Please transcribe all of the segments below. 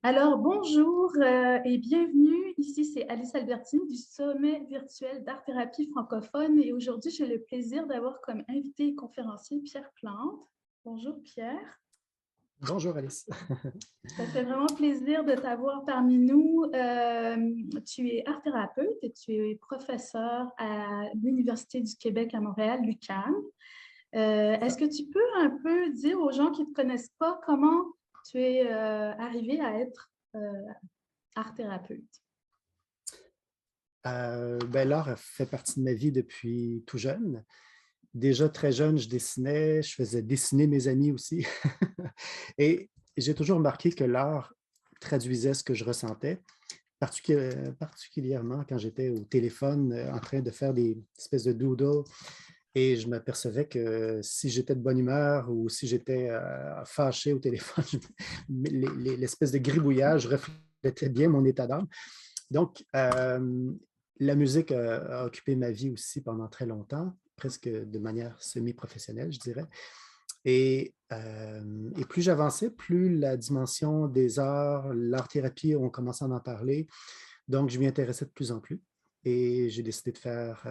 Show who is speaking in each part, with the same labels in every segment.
Speaker 1: Alors, bonjour et bienvenue. Ici, c'est Alice Albertine du Sommet virtuel d'art-thérapie francophone et aujourd'hui, j'ai le plaisir d'avoir comme invité et conférencier Pierre Plante. Bonjour Pierre.
Speaker 2: Bonjour Alice.
Speaker 1: Ça fait vraiment plaisir de t'avoir parmi nous. Tu es art-thérapeute et tu es professeur à l'Université du Québec à Montréal, l'UQAM. Est-ce que tu peux un peu dire aux gens qui ne te connaissent pas comment tu es arrivé à être art-thérapeute?
Speaker 2: L'art fait partie de ma vie depuis tout jeune. Déjà très jeune, je dessinais, je faisais dessiner mes amis aussi. Et j'ai toujours remarqué que l'art traduisait ce que je ressentais, particulièrement quand j'étais au téléphone en train de faire des espèces de doodles. Et je m'apercevais que si j'étais de bonne humeur ou si j'étais fâché au téléphone, l'espèce de gribouillage reflétait bien mon état d'âme. Donc, la musique a occupé ma vie aussi pendant très longtemps, presque de manière semi-professionnelle, je dirais. Et plus j'avançais, plus la dimension des arts, l'art-thérapie, on commençait à en parler. Donc, je m'y intéressais de plus en plus. Et j'ai décidé de faire...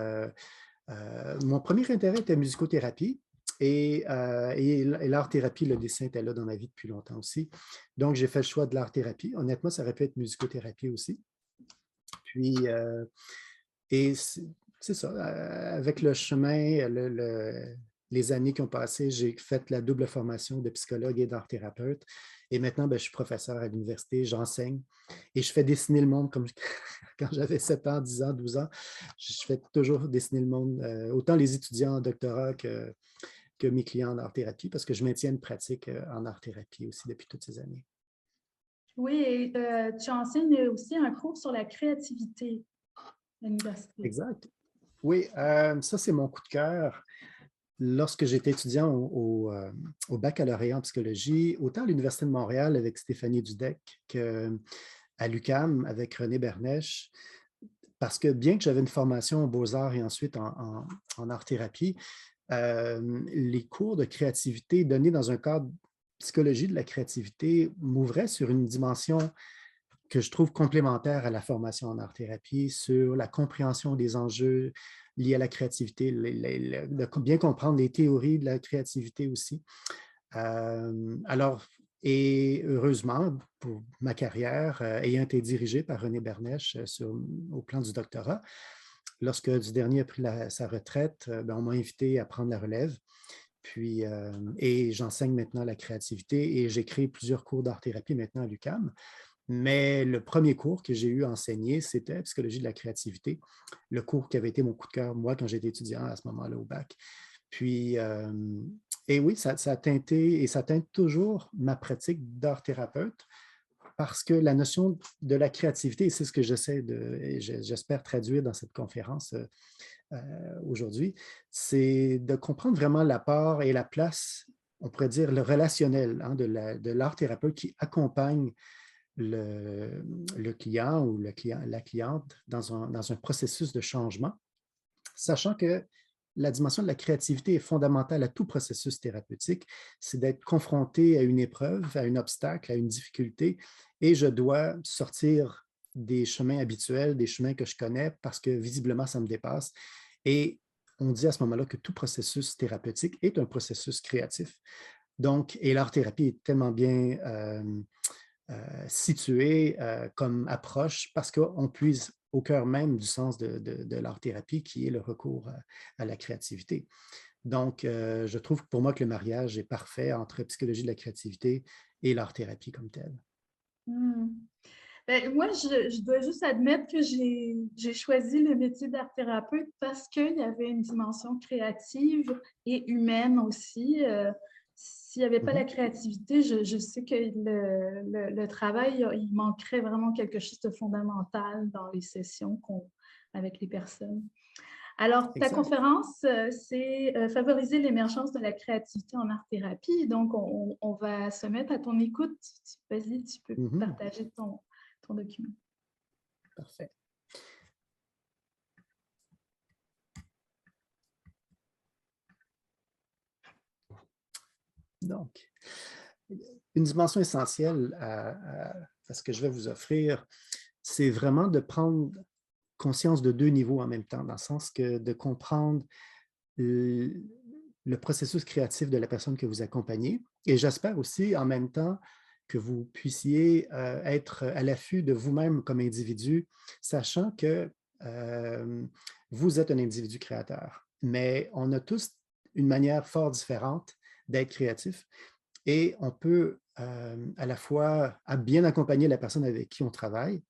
Speaker 2: mon premier intérêt était musicothérapie. Et l'art-thérapie, le dessin était là dans ma vie depuis longtemps aussi. Donc, j'ai fait le choix de l'art-thérapie. Honnêtement, ça aurait pu être musicothérapie aussi. Puis, et c'est ça, avec le chemin, les années qui ont passé, j'ai fait la double formation de psychologue et d'art-thérapeute. Et maintenant, je suis professeur à l'université, j'enseigne et je fais dessiner le monde comme quand j'avais 7 ans, 10 ans, 12 ans. Je fais toujours dessiner le monde, autant les étudiants en doctorat que mes clients en art-thérapie, parce que je maintiens une pratique en art-thérapie aussi depuis toutes ces années.
Speaker 1: Oui, et tu enseignes aussi un cours sur la créativité à l'université.
Speaker 2: Exact. Oui, ça, c'est mon coup de cœur. Lorsque j'étais étudiant au baccalauréat en psychologie, autant à l'Université de Montréal avec Stéphanie Dudek qu'à l'UQAM avec René Bernèche, parce que bien que j'avais une formation en beaux-arts et ensuite en art-thérapie, les cours de créativité donnés dans un cadre psychologie de la créativité m'ouvraient sur une dimension que je trouve complémentaire à la formation en art-thérapie sur la compréhension des enjeux liés à la créativité, de bien comprendre les théories de la créativité aussi. Alors, et heureusement, pour ma carrière, ayant été dirigée par René Bernèche au plan du doctorat, lorsque du dernier a pris sa retraite, on m'a invité à prendre la relève. Puis, et j'enseigne maintenant la créativité et j'ai créé plusieurs cours d'art-thérapie maintenant à l'UQAM. Mais le premier cours que j'ai eu à enseigner, c'était psychologie de la créativité, le cours qui avait été mon coup de cœur, moi, quand j'étais étudiant à ce moment-là au bac. Puis, et oui, ça a teinté et ça teinte toujours ma pratique d'art thérapeute parce que la notion de la créativité, et c'est ce que j'espère traduire dans cette conférence aujourd'hui, c'est de comprendre vraiment l'apport et la place, on pourrait dire le relationnel de l'art thérapeute qui accompagne le client ou la cliente dans un processus de changement, sachant que la dimension de la créativité est fondamentale à tout processus thérapeutique. C'est d'être confronté à une épreuve, à un obstacle, à une difficulté, et je dois sortir des chemins habituels, des chemins que je connais, parce que visiblement, ça me dépasse. Et on dit à ce moment-là que tout processus thérapeutique est un processus créatif. Donc, et l'art-thérapie est tellement bien situé comme approche parce qu'on puise au cœur même du sens de l'art-thérapie qui est le recours à la créativité. Donc, je trouve pour moi que le mariage est parfait entre psychologie de la créativité et l'art-thérapie comme telle.
Speaker 1: Hmm. Ben, moi, je dois juste admettre que j'ai choisi le métier d'art-thérapeute parce qu'il y avait une dimension créative et humaine aussi. S'il n'y avait pas la
Speaker 2: Mhm.
Speaker 1: créativité, je sais que le travail, il manquerait vraiment quelque chose de fondamental dans les sessions avec les personnes. Alors, ta
Speaker 2: Exact.
Speaker 1: conférence, c'est favoriser l'émergence de la créativité en art-thérapie. Donc, on va se mettre à ton écoute. Vas-y, tu peux
Speaker 2: Mhm.
Speaker 1: partager ton document.
Speaker 2: Parfait. Donc, une dimension essentielle ce que je vais vous offrir, c'est vraiment de prendre conscience de deux niveaux en même temps, dans le sens que de comprendre le processus créatif de la personne que vous accompagnez. Et j'espère aussi en même temps que vous puissiez être à l'affût de vous-même comme individu, sachant que vous êtes un individu créateur. Mais on a tous une manière fort différente d'être créatif et on peut à la fois bien accompagner la personne avec qui on travaille,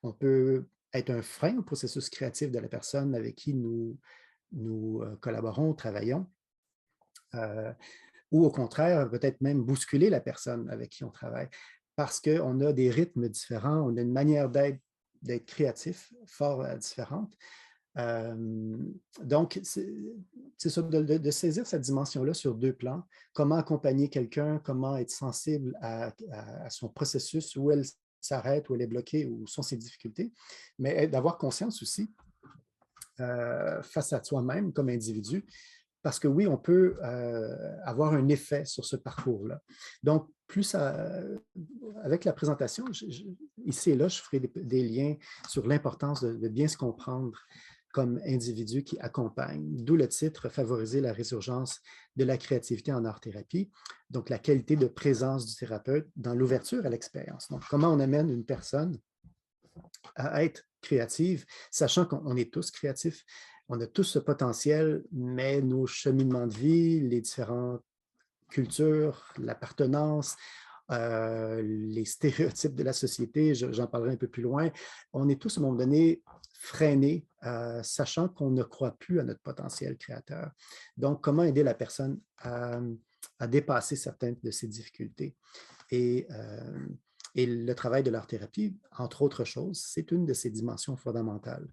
Speaker 2: on peut être un frein au processus créatif de la personne avec qui nous collaborons, travaillons, ou au contraire, peut-être même bousculer la personne avec qui on travaille, parce qu'on a des rythmes différents, on a une manière d'être créatif fort différente. Donc, c'est ça, de saisir cette dimension-là sur deux plans. Comment accompagner quelqu'un, comment être sensible à son processus, où elle s'arrête, où elle est bloquée, où sont ses difficultés, mais d'avoir conscience aussi face à soi-même comme individu, parce que oui, on peut avoir un effet sur ce parcours-là. Donc, avec la présentation, ici et là, je ferai des liens sur l'importance de bien se comprendre comme individu qui accompagne, d'où le titre « Favoriser la résurgence de la créativité en art-thérapie », donc la qualité de présence du thérapeute dans l'ouverture à l'expérience. Donc, comment on amène une personne à être créative, sachant qu'on est tous créatifs, on a tous ce potentiel, mais nos cheminements de vie, les différentes cultures, l'appartenance, les stéréotypes de la société, j'en parlerai un peu plus loin, on est tous à un moment donné freinés, sachant qu'on ne croit plus à notre potentiel créateur. Donc, comment aider la personne à dépasser certaines de ces difficultés? Et le travail de l'art-thérapie, entre autres choses, c'est une de ces dimensions fondamentales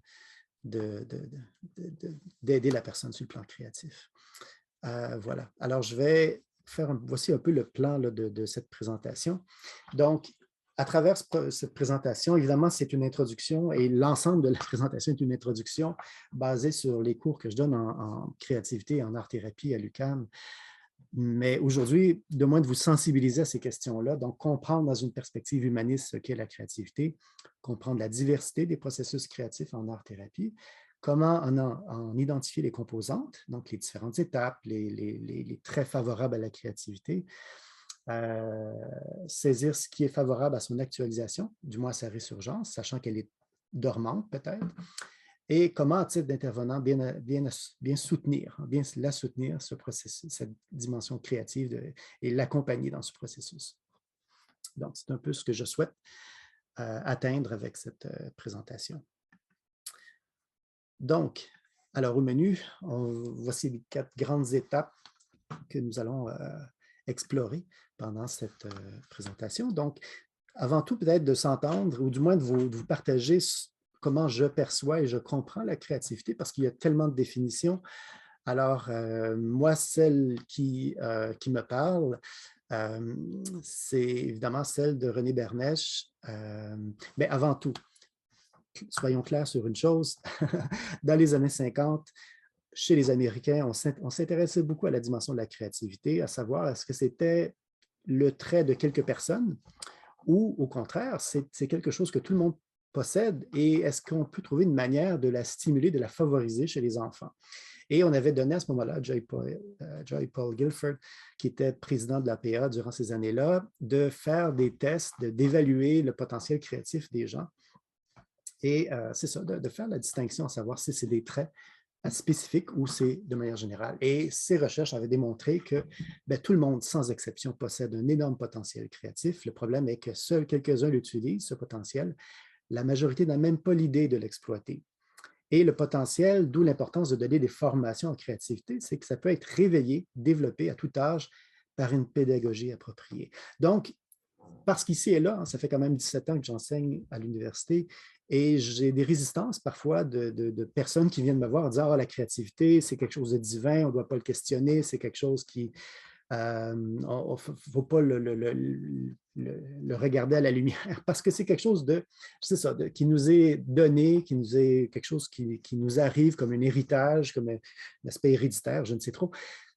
Speaker 2: d'aider la personne sur le plan créatif. Voilà. Alors, voici un peu le plan là, de cette présentation. Donc, à travers cette présentation, évidemment, c'est une introduction et l'ensemble de la présentation est une introduction basée sur les cours que je donne en créativité et en art-thérapie à l'UQAM. Mais aujourd'hui, de moins de vous sensibiliser à ces questions-là, donc comprendre dans une perspective humaniste ce qu'est la créativité, comprendre la diversité des processus créatifs en art-thérapie, comment en identifier les composantes, donc les différentes étapes, les traits favorables à la créativité, saisir ce qui est favorable à son actualisation, du moins à sa résurgence, sachant qu'elle est dormante peut-être, et comment, à titre d'intervenant, bien soutenir, bien la soutenir, ce processus, cette dimension créative et l'accompagner dans ce processus. Donc, c'est un peu ce que je souhaite atteindre avec cette présentation. Donc, alors au menu, voici les 4 grandes étapes que nous allons explorer pendant cette présentation. Donc, avant tout, peut-être de s'entendre, ou du moins de vous partager comment je perçois et je comprends la créativité, parce qu'il y a tellement de définitions. Alors, moi, celle qui me parle, c'est évidemment celle de René Bernèche. Mais avant tout, soyons clairs sur une chose, dans les années 50, chez les Américains, on s'intéressait beaucoup à la dimension de la créativité, à savoir est-ce que c'était le trait de quelques personnes ou au contraire, c'est quelque chose que tout le monde possède et est-ce qu'on peut trouver une manière de la stimuler, de la favoriser chez les enfants? Et on avait donné à ce moment-là, Joy Paul Guilford, qui était président de l'APA durant ces années-là, de faire des tests, d'évaluer le potentiel créatif des gens. Et c'est ça, de faire la distinction, à savoir si c'est des traits spécifiques ou c'est de manière générale. Et ces recherches avaient démontré que tout le monde, sans exception, possède un énorme potentiel créatif. Le problème est que seuls quelques-uns l'utilisent, ce potentiel. La majorité n'a même pas l'idée de l'exploiter. Et le potentiel, d'où l'importance de donner des formations en créativité, c'est que ça peut être réveillé, développé à tout âge par une pédagogie appropriée. Donc, parce qu'ici et là, ça fait quand même 17 ans que j'enseigne à l'université et j'ai des résistances parfois de personnes qui viennent me voir en disant « Ah, la créativité, c'est quelque chose de divin, on ne doit pas le questionner, c'est quelque chose qui… il ne faut pas le regarder à la lumière parce que c'est quelque chose qui nous est donné, qui nous est quelque chose qui nous arrive comme un héritage, comme un aspect héréditaire, je ne sais trop.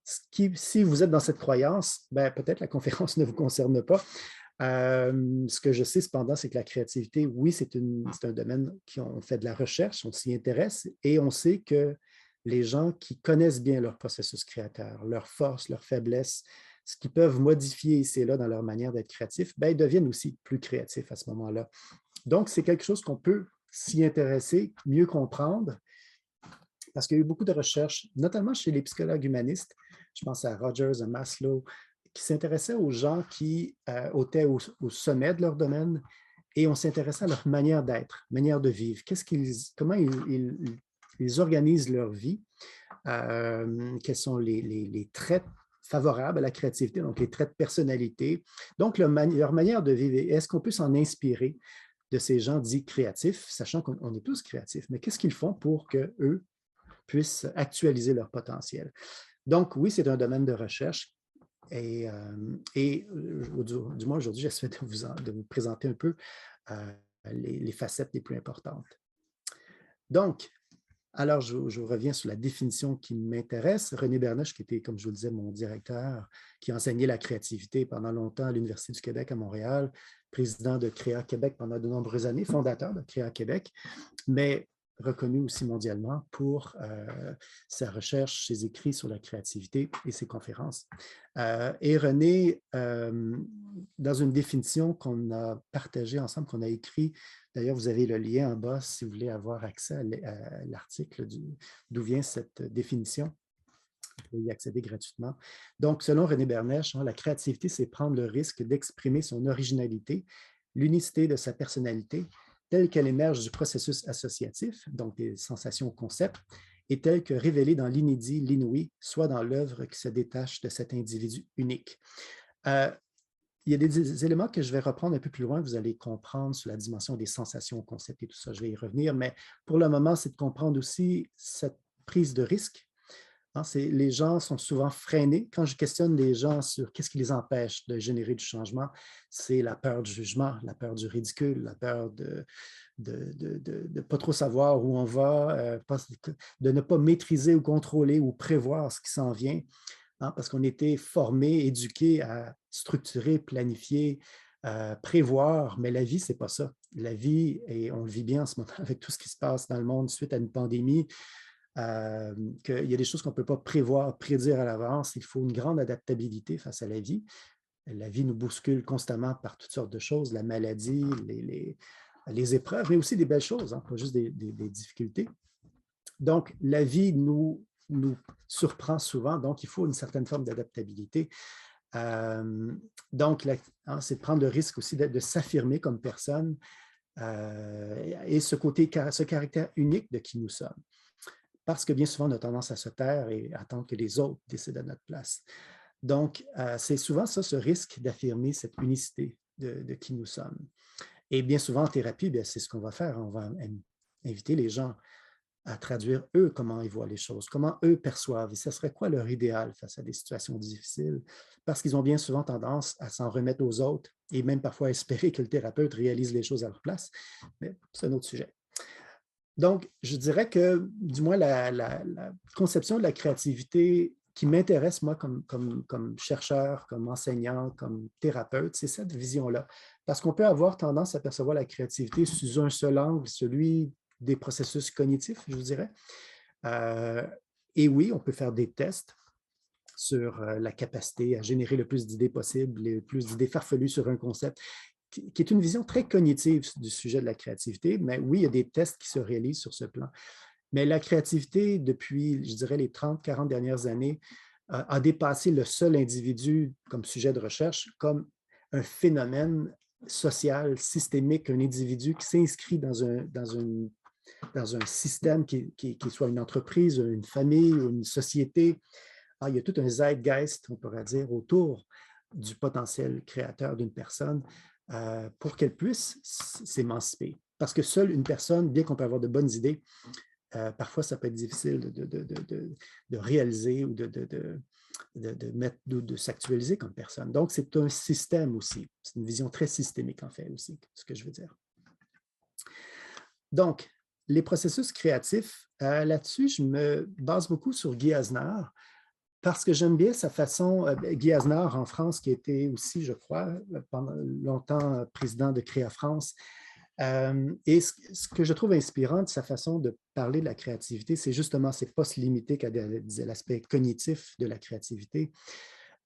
Speaker 2: Si vous êtes dans cette croyance, peut-être la conférence ne vous concerne pas. Ce que je sais cependant, c'est que la créativité, oui, c'est un domaine qui on fait de la recherche, on s'y intéresse et on sait que les gens qui connaissent bien leur processus créateur, leurs forces, leurs faiblesses, ce qu'ils peuvent modifier ici et là dans leur manière d'être créatif, ben, ils deviennent aussi plus créatifs à ce moment-là. Donc, c'est quelque chose qu'on peut s'y intéresser, mieux comprendre, parce qu'il y a eu beaucoup de recherches, notamment chez les psychologues humanistes, je pense à Rogers, à Maslow, qui s'intéressaient aux gens qui étaient au sommet de leur domaine et on s'intéressait à leur manière d'être, manière de vivre, comment ils organisent leur vie, quels sont les traits favorables à la créativité, donc les traits de personnalité, donc leur manière de vivre. Est-ce qu'on peut s'en inspirer de ces gens dits créatifs, sachant qu'on est tous créatifs, mais qu'est-ce qu'ils font pour qu'eux puissent actualiser leur potentiel? Donc, oui, c'est un domaine de recherche et du moins aujourd'hui, j'essaie de vous présenter un peu les facettes les plus importantes. Donc, alors, je reviens sur la définition qui m'intéresse. René Bernèche, qui était, comme je vous le disais, mon directeur, qui enseignait la créativité pendant longtemps à l'Université du Québec à Montréal, président de Créa Québec pendant de nombreuses années, fondateur de Créa Québec, mais reconnu aussi mondialement pour sa recherche, ses écrits sur la créativité et ses conférences. Et René, dans une définition qu'on a partagée ensemble, qu'on a écrit, d'ailleurs, vous avez le lien en bas si vous voulez avoir accès à l'article d'où vient cette définition. Vous pouvez y accéder gratuitement. Donc, selon René Bernèche, la créativité, c'est prendre le risque d'exprimer son originalité, l'unicité de sa personnalité, telle qu'elle émerge du processus associatif, donc des sensations concepts, et telle que révélée dans l'inédit, l'inouï, soit dans l'œuvre qui se détache de cet individu unique. Il y a des éléments que je vais reprendre un peu plus loin, que vous allez comprendre sur la dimension des sensations, concepts et tout ça, je vais y revenir, mais pour le moment, c'est de comprendre aussi cette prise de risque. Les gens sont souvent freinés. Quand je questionne les gens sur qu'est-ce qui les empêche de générer du changement, c'est la peur du jugement, la peur du ridicule, la peur de ne pas trop savoir où on va, de ne pas maîtriser ou contrôler ou prévoir ce qui s'en vient, parce qu'on a été formés, éduqués à structurer, planifier, prévoir, mais la vie, ce n'est pas ça. La vie, et on le vit bien en ce moment avec tout ce qui se passe dans le monde suite à une pandémie, qu'il y a des choses qu'on ne peut pas prévoir, prédire à l'avance. Il faut une grande adaptabilité face à la vie. La vie nous bouscule constamment par toutes sortes de choses, la maladie, les épreuves, mais aussi des belles choses, pas juste des difficultés. Donc, la vie nous surprend souvent, donc il faut une certaine forme d'adaptabilité. Donc, c'est de prendre le risque aussi de s'affirmer comme personne et ce caractère unique de qui nous sommes. Parce que bien souvent, on a tendance à se taire et attendre que les autres décident à notre place. Donc, c'est souvent ça, ce risque d'affirmer cette unicité de qui nous sommes. Et bien souvent, en thérapie, c'est ce qu'on va faire. On va inviter les gens à traduire, eux, comment ils voient les choses, comment eux perçoivent, et ce serait quoi leur idéal face à des situations difficiles, parce qu'ils ont bien souvent tendance à s'en remettre aux autres et même parfois à espérer que le thérapeute réalise les choses à leur place, mais c'est un autre sujet. Donc, je dirais que, du moins, la conception de la créativité qui m'intéresse, moi, comme chercheur, comme enseignant, comme thérapeute, c'est cette vision-là. Parce qu'on peut avoir tendance à percevoir la créativité sous un seul angle, celui des processus cognitifs, je vous dirais. Et oui, on peut faire des tests sur la capacité à générer le plus d'idées possibles, le plus d'idées farfelues sur un concept, qui est une vision très cognitive du sujet de la créativité, mais oui, il y a des tests qui se réalisent sur ce plan. Mais la créativité, depuis, je dirais, les 30-40 dernières années, a dépassé le seul individu comme sujet de recherche, comme un phénomène social, systémique, un individu qui s'inscrit dans un système qui soit une entreprise, une famille ou une société. Il y a tout un zeitgeist, on pourrait dire, autour du potentiel créateur d'une personne pour qu'elle puisse s'émanciper. Parce que seule une personne, bien qu'on peut avoir de bonnes idées, parfois ça peut être difficile de réaliser ou de s'actualiser comme personne. Donc, c'est un système aussi. C'est une vision très systémique, en fait, aussi, ce que je veux dire. Donc, les processus créatifs, là-dessus, je me base beaucoup sur Guy Asner, parce que j'aime bien sa façon, Guy Aznar en France, qui était aussi, je crois, pendant longtemps président de Créa France. Et ce que je trouve inspirant de sa façon de parler de la créativité, c'est justement, c'est pas se limiter qu'à l'aspect cognitif de la créativité,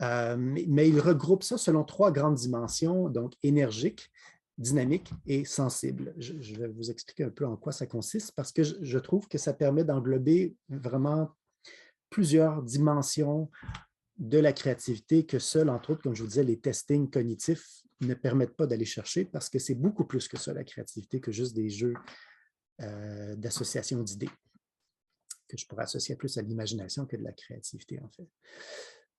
Speaker 2: mais il regroupe ça selon 3 grandes dimensions, donc énergique, dynamique et sensible. Je vais vous expliquer un peu en quoi ça consiste, parce que je trouve que ça permet d'englober vraiment plusieurs dimensions de la créativité que seuls, entre autres, comme je vous disais, les testings cognitifs ne permettent pas d'aller chercher, parce que c'est beaucoup plus que ça, la créativité, que juste des jeux d'association d'idées, que je pourrais associer plus à l'imagination que de la créativité, en fait.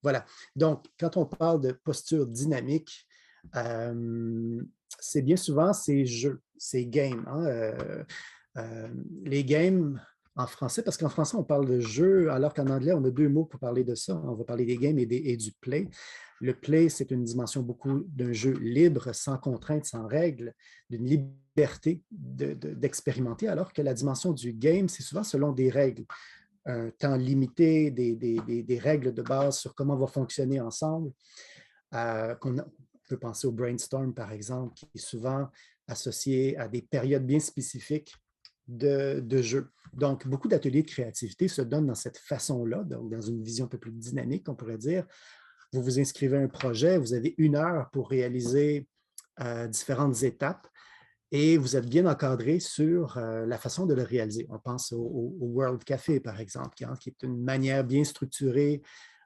Speaker 2: Voilà. Donc, quand on parle de posture dynamique, c'est bien souvent ces jeux, ces games. Hein? Les games en français, parce qu'en français, on parle de jeu, alors qu'en anglais, on a 2 mots pour parler de ça. On va parler des games et du play. Le play, c'est une dimension beaucoup d'un jeu libre, sans contraintes, sans règles, d'une liberté d'expérimenter, alors que la dimension du game, c'est souvent selon des règles. Un temps limité, des règles de base sur comment on va fonctionner ensemble. On peut penser au brainstorm, par exemple, qui est souvent associé à des périodes bien spécifiques de jeu. Donc, beaucoup d'ateliers de créativité se donnent dans cette façon-là, donc dans une vision un peu plus dynamique, on pourrait dire. Vous vous inscrivez à un projet, vous avez 1 heure pour réaliser différentes étapes et vous êtes bien encadré sur la façon de le réaliser. On pense au World Café, par exemple, qui est une manière bien structurée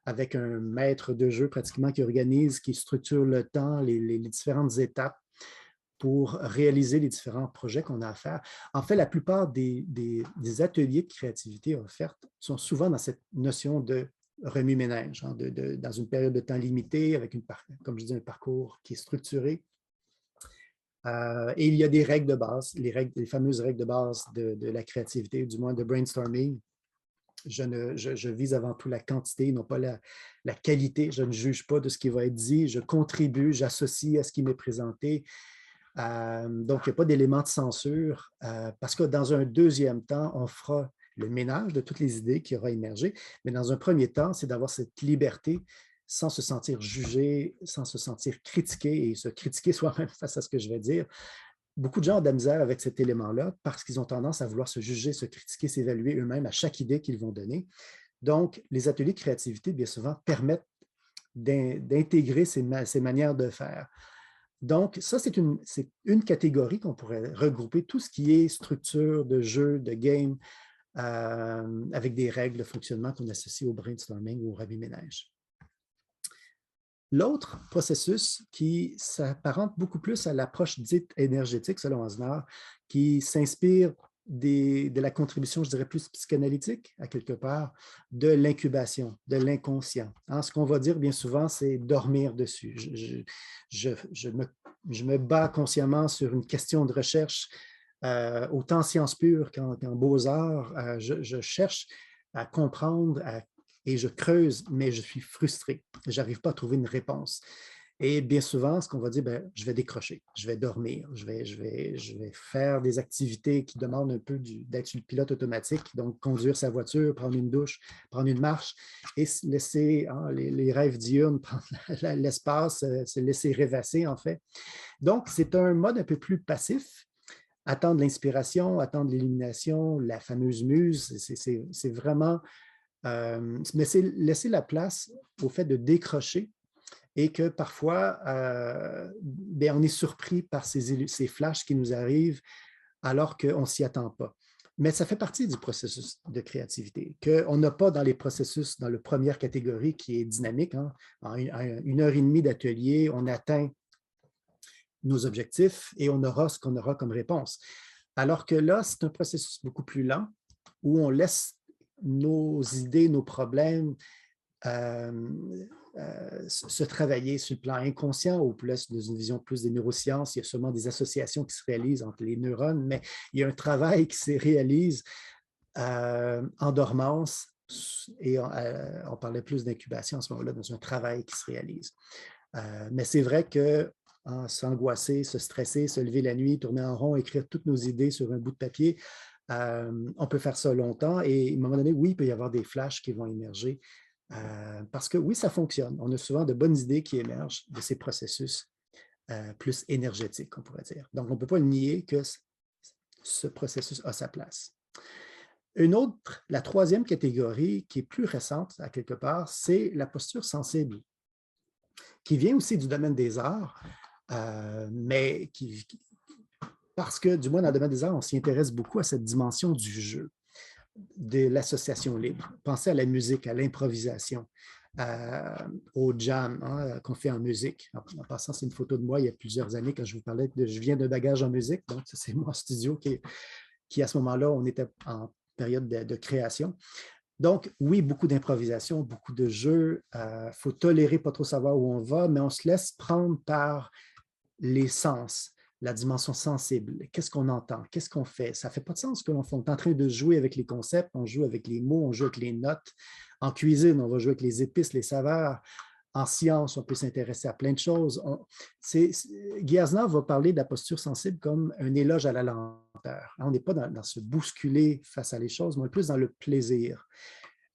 Speaker 2: avec un maître de jeu pratiquement qui organise, qui structure le temps, les différentes étapes pour réaliser les différents projets qu'on a à faire. En fait, la plupart des ateliers de créativité offerts sont souvent dans cette notion de remue-ménage, hein, dans une période de temps limitée, avec, comme je dis, un parcours qui est structuré. Et il y a des règles de base, les fameuses règles de base de la créativité, du moins de brainstorming. Je vise avant tout la quantité, non pas la qualité. Je ne juge pas de ce qui va être dit. Je contribue, j'associe à ce qui m'est présenté. Donc, il n'y a pas d'élément de censure parce que dans un deuxième temps, on fera le ménage de toutes les idées qui aura émergé. Mais dans un premier temps, c'est d'avoir cette liberté sans se sentir jugé, sans se sentir critiqué et se critiquer soi-même face à ce que je vais dire. Beaucoup de gens ont de la misère avec cet élément-là parce qu'ils ont tendance à vouloir se juger, se critiquer, s'évaluer eux-mêmes à chaque idée qu'ils vont donner. Donc, les ateliers de créativité, bien souvent, permettent d'intégrer ces manières de faire. Donc, ça, c'est une catégorie qu'on pourrait regrouper, tout ce qui est structure de jeu, de game, avec des règles de fonctionnement qu'on associe au brainstorming ou au remue-ménage. L'autre processus qui s'apparente beaucoup plus à l'approche dite énergétique, selon Aznar, qui s'inspire de la contribution, je dirais, plus psychanalytique, à quelque part, de l'incubation, de l'inconscient. Hein, ce qu'on va dire bien souvent, c'est dormir dessus. Je me bats consciemment sur une question de recherche, autant en sciences pures qu'en beaux-arts. Je cherche à comprendre, et je creuse, mais je suis frustré. Je n'arrive pas à trouver une réponse. Et bien souvent, ce qu'on va dire, ben, je vais décrocher, je vais dormir, je vais faire des activités qui demandent un peu d'être sur le pilote automatique, donc conduire sa voiture, prendre une douche, prendre une marche et laisser les rêves diurnes prendre l'espace, se laisser rêvasser en fait. Donc, c'est un mode un peu plus passif. Attendre l'inspiration, attendre l'illumination, la fameuse muse, c'est vraiment... mais c'est laisser la place au fait de décrocher et que parfois, on est surpris par ces flashs qui nous arrivent alors qu'on ne s'y attend pas. Mais ça fait partie du processus de créativité, qu'on n'a pas dans les processus, dans la première catégorie qui est dynamique. Hein. En 1 heure et demie d'atelier, on atteint nos objectifs et on aura ce qu'on aura comme réponse. Alors que là, c'est un processus beaucoup plus lent où on laisse nos idées, nos problèmes se travailler sur le plan inconscient ou plus dans une vision plus des neurosciences. Il y a sûrement des associations qui se réalisent entre les neurones, mais il y a un travail qui se réalise en dormance et on parlait plus d'incubation à ce moment-là, dans un travail qui se réalise. Mais c'est vrai que s'angoisser, se stresser, se lever la nuit, tourner en rond, écrire toutes nos idées sur un bout de papier, on peut faire ça longtemps et à un moment donné, oui, il peut y avoir des flashs qui vont émerger Parce que oui, ça fonctionne. On a souvent de bonnes idées qui émergent de ces processus plus énergétiques, on pourrait dire. Donc, on ne peut pas nier que ce processus a sa place. La troisième catégorie qui est plus récente, à quelque part, c'est la posture sensible, qui vient aussi du domaine des arts, mais parce que, du moins dans le domaine des arts, on s'y intéresse beaucoup à cette dimension du jeu, de l'association libre. Pensez à la musique, à l'improvisation, au jam qu'on fait en musique. En passant, c'est une photo de moi il y a plusieurs années quand je vous parlais que je viens d'un bagage en musique. Donc, c'est mon studio qui, à ce moment-là, on était en période de création. Donc, oui, beaucoup d'improvisation, beaucoup de jeux. Il faut tolérer, pas trop savoir où on va, mais on se laisse prendre par les sens, la dimension sensible. Qu'est-ce qu'on entend? Qu'est-ce qu'on fait? Ça ne fait pas de sens que l'on fait. On est en train de jouer avec les concepts, on joue avec les mots, on joue avec les notes. En cuisine, on va jouer avec les épices, les saveurs. En science, on peut s'intéresser à plein de choses. Guy Asnard va parler de la posture sensible comme un éloge à la lenteur. On n'est pas dans se bousculer face à les choses, mais on est plus dans le plaisir.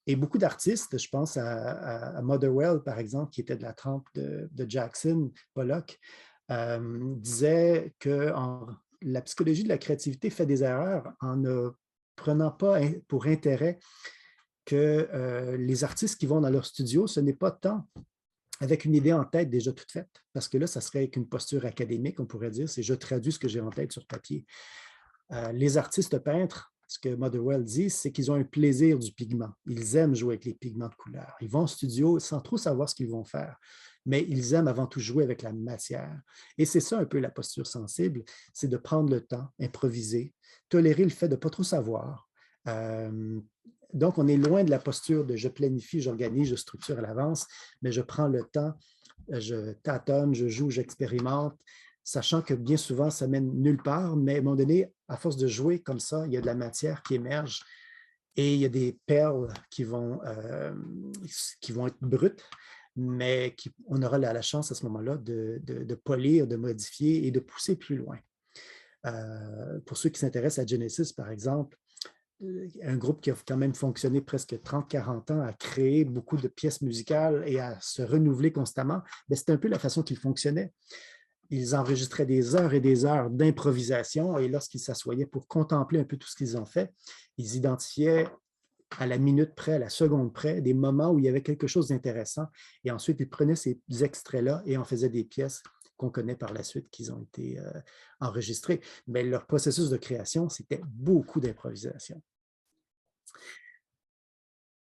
Speaker 2: Et beaucoup d'artistes, je pense à Motherwell, par exemple, qui était de la trempe de Jackson Pollock, disait que la psychologie de la créativité fait des erreurs en ne prenant pas pour intérêt que les artistes qui vont dans leur studio, ce n'est pas tant avec une idée en tête déjà toute faite, parce que là, ça serait avec une posture académique, on pourrait dire, c'est je traduis ce que j'ai en tête sur papier. Les artistes peintres, ce que Motherwell dit, c'est qu'ils ont un plaisir du pigment. Ils aiment jouer avec les pigments de couleur. Ils vont au studio sans trop savoir ce qu'ils vont faire, mais ils aiment avant tout jouer avec la matière. Et c'est ça un peu la posture sensible, c'est de prendre le temps, improviser, tolérer le fait de ne pas trop savoir. Donc, on est loin de la posture de je planifie, j'organise, je structure à l'avance, mais je prends le temps, je tâtonne, je joue, j'expérimente, sachant que bien souvent, ça mène nulle part, mais à un moment donné, à force de jouer comme ça, il y a de la matière qui émerge et il y a des perles qui vont être brutes, mais on aura la chance à ce moment-là de polir, de modifier et de pousser plus loin. Pour ceux qui s'intéressent à Genesis, par exemple, un groupe qui a quand même fonctionné presque 30-40 ans, à créer beaucoup de pièces musicales et à se renouveler constamment, c'était un peu la façon qu'ils fonctionnaient. Ils enregistraient des heures et des heures d'improvisation et lorsqu'ils s'assoyaient pour contempler un peu tout ce qu'ils ont fait, ils identifiaient à la minute près, à la seconde près, des moments où il y avait quelque chose d'intéressant et ensuite ils prenaient ces extraits-là et en faisaient des pièces qu'on connaît par la suite, qui ont été enregistrées. Mais leur processus de création, c'était beaucoup d'improvisation.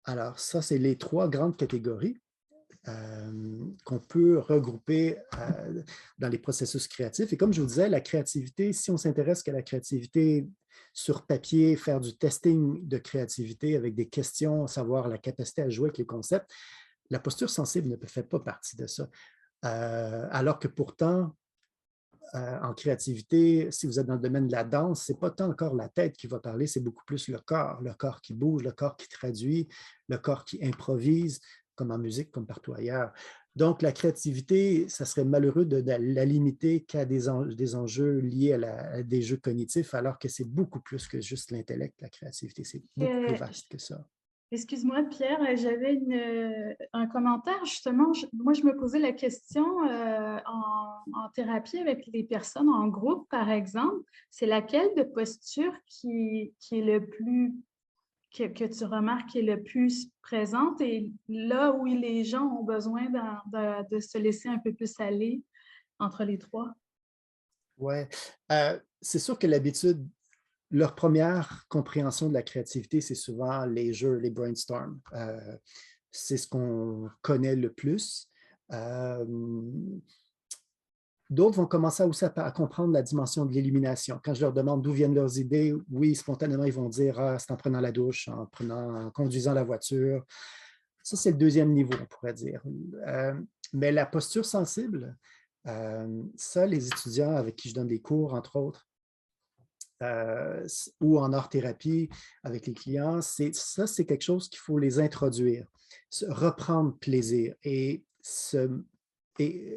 Speaker 2: Alors, ça, c'est les trois grandes catégories qu'on peut regrouper dans les processus créatifs. Et comme je vous disais, la créativité, si on s'intéresse qu'à la créativité sur papier, faire du testing de créativité avec des questions, savoir la capacité à jouer avec les concepts, la posture sensible ne fait pas partie de ça. Alors que pourtant, en créativité, si vous êtes dans le domaine de la danse, ce n'est pas tant encore la tête qui va parler, c'est beaucoup plus le corps qui bouge, le corps qui traduit, le corps qui improvise, comme en musique, comme partout ailleurs. Donc, la créativité, ça serait malheureux de la limiter qu'à des enjeux liés à des jeux cognitifs, alors que c'est beaucoup plus que juste l'intellect, la créativité, c'est beaucoup plus vaste que ça.
Speaker 1: Excuse-moi, Pierre, j'avais un commentaire. Justement, moi, je me posais la question en thérapie avec les personnes en groupe, par exemple, c'est laquelle de posture qui est le plus, que tu remarques qui est le plus présente et là où les gens ont besoin de se laisser un peu plus aller entre les trois?
Speaker 2: Oui, c'est sûr que l'habitude, leur première compréhension de la créativité, c'est souvent les jeux, les brainstorms. C'est ce qu'on connaît le plus. D'autres vont commencer aussi à comprendre la dimension de l'illumination. Quand je leur demande d'où viennent leurs idées, oui, spontanément, ils vont dire « c'est en prenant la douche, en conduisant la voiture ». Ça, c'est le deuxième niveau, on pourrait dire. Mais la posture sensible, ça, les étudiants avec qui je donne des cours, entre autres, ou en art-thérapie avec les clients, ça, c'est quelque chose qu'il faut les introduire, reprendre plaisir et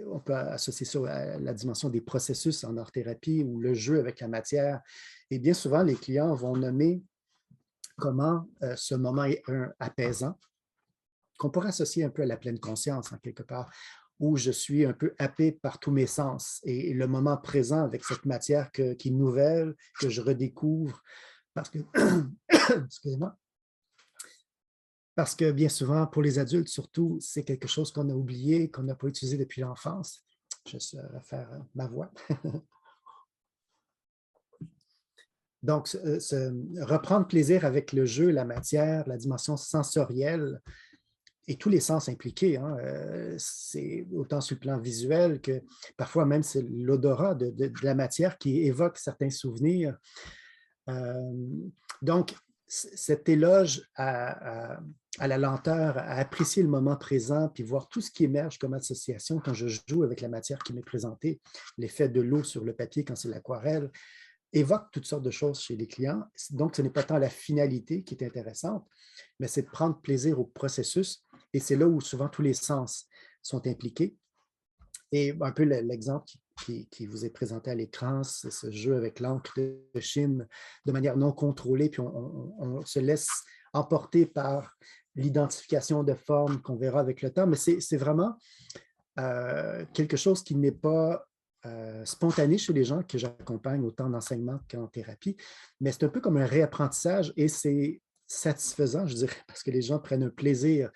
Speaker 2: on peut associer ça à la dimension des processus en art-thérapie ou le jeu avec la matière. Et bien souvent, les clients vont nommer comment ce moment est apaisant, qu'on pourrait associer un peu à la pleine conscience, en quelque part, où je suis un peu happé par tous mes sens et le moment présent avec cette matière qui est nouvelle, que je redécouvre, parce que, excusez-moi, parce que bien souvent, pour les adultes surtout, c'est quelque chose qu'on a oublié, qu'on n'a pas utilisé depuis l'enfance. Je vais refaire ma voix. Donc, reprendre plaisir avec le jeu, la matière, la dimension sensorielle et tous les sens impliqués, hein, c'est autant sur le plan visuel que parfois même c'est l'odorat de la matière qui évoque certains souvenirs. Euh, donc, cet éloge à la lenteur, à apprécier le moment présent, puis voir tout ce qui émerge comme association quand je joue avec la matière qui m'est présentée, l'effet de l'eau sur le papier quand c'est l'aquarelle, évoque toutes sortes de choses chez les clients. Donc, ce n'est pas tant la finalité qui est intéressante, mais c'est de prendre plaisir au processus. Et c'est là où souvent tous les sens sont impliqués. Et un peu l'exemple qui vous est présenté à l'écran, c'est ce jeu avec l'encre de Chine de manière non contrôlée, puis on se laisse emporter par l'identification de formes qu'on verra avec le temps, mais c'est vraiment quelque chose qui n'est pas spontané chez les gens que j'accompagne autant en enseignement qu'en thérapie, mais c'est un peu comme un réapprentissage et c'est satisfaisant, je dirais, parce que les gens prennent un plaisir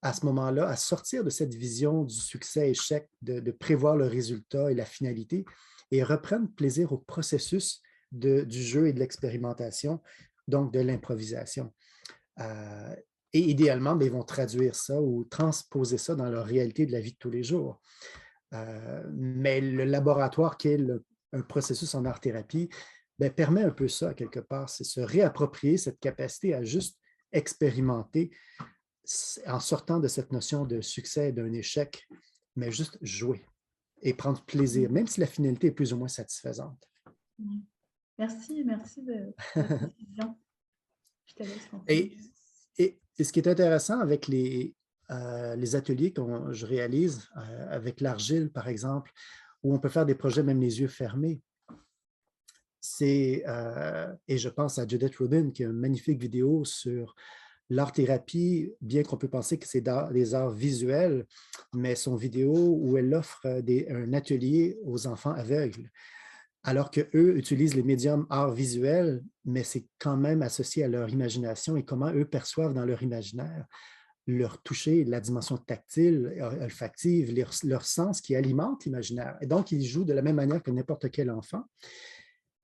Speaker 2: à ce moment-là à sortir de cette vision du succès-échec, de prévoir le résultat et la finalité et reprennent plaisir au processus du jeu et de l'expérimentation, donc de l'improvisation. Et idéalement, bien, ils vont traduire ça ou transposer ça dans leur réalité de la vie de tous les jours. Mais le laboratoire qui est un processus en art-thérapie bien, permet un peu ça, quelque part. C'est se réapproprier cette capacité à juste expérimenter en sortant de cette notion de succès et d'un échec, mais juste jouer et prendre plaisir, même si la finalité est plus ou moins satisfaisante.
Speaker 1: Merci de la précision. Je te laisse
Speaker 2: continuer. Et ce qui est intéressant avec les ateliers que je réalise avec l'argile, par exemple, où on peut faire des projets même les yeux fermés, et je pense à Judith Rubin qui a une magnifique vidéo sur l'art-thérapie, bien qu'on peut penser que c'est des arts visuels, mais son vidéo où elle offre un atelier aux enfants aveugles, alors qu'eux utilisent les médiums arts visuels, mais c'est quand même associé à leur imagination et comment eux perçoivent dans leur imaginaire leur toucher, la dimension tactile, olfactive, leur sens qui alimente l'imaginaire. Et donc, ils jouent de la même manière que n'importe quel enfant.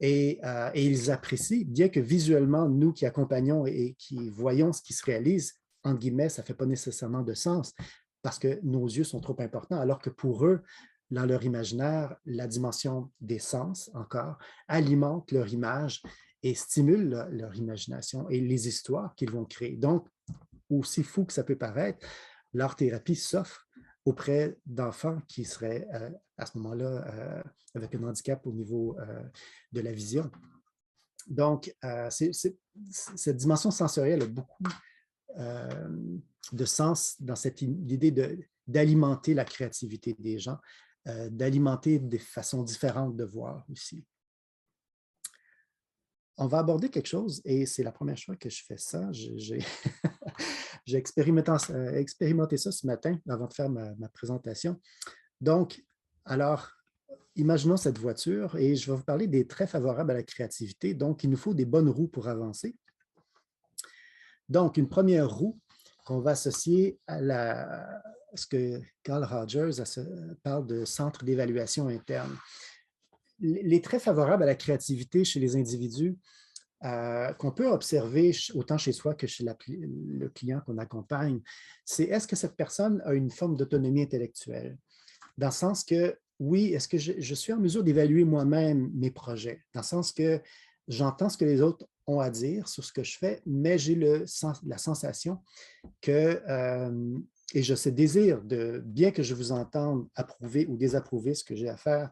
Speaker 2: Et ils apprécient, bien que visuellement, nous qui accompagnons et qui voyons ce qui se réalise, entre guillemets, ça ne fait pas nécessairement de sens parce que nos yeux sont trop importants, alors que pour eux, dans leur imaginaire, la dimension des sens, encore, alimente leur image et stimule leur imagination et les histoires qu'ils vont créer. Donc, aussi fou que ça peut paraître, l'art-thérapie s'offre auprès d'enfants qui seraient à ce moment-là avec un handicap au niveau de la vision. Donc, cette dimension sensorielle a beaucoup de sens dans cette idée d'alimenter la créativité des gens, d'alimenter des façons différentes de voir aussi. On va aborder quelque chose, et c'est la première fois que je fais ça. J'ai expérimenté ça ce matin avant de faire ma présentation. Donc, alors, imaginons cette voiture et je vais vous parler des traits favorables à la créativité. Donc, il nous faut des bonnes roues pour avancer. Donc, une première roue qu'on va associer à ce que Carl Rogers parle de centre d'évaluation interne. Les traits favorables à la créativité chez les individus qu'on peut observer autant chez soi que chez le client qu'on accompagne, c'est est-ce que cette personne a une forme d'autonomie intellectuelle? Dans le sens que, oui, est-ce que je suis en mesure d'évaluer moi-même mes projets? Dans le sens que j'entends ce que les autres ont à dire sur ce que je fais, mais j'ai la sensation que, et je ce désir bien que je vous entende approuver ou désapprouver ce que j'ai à faire,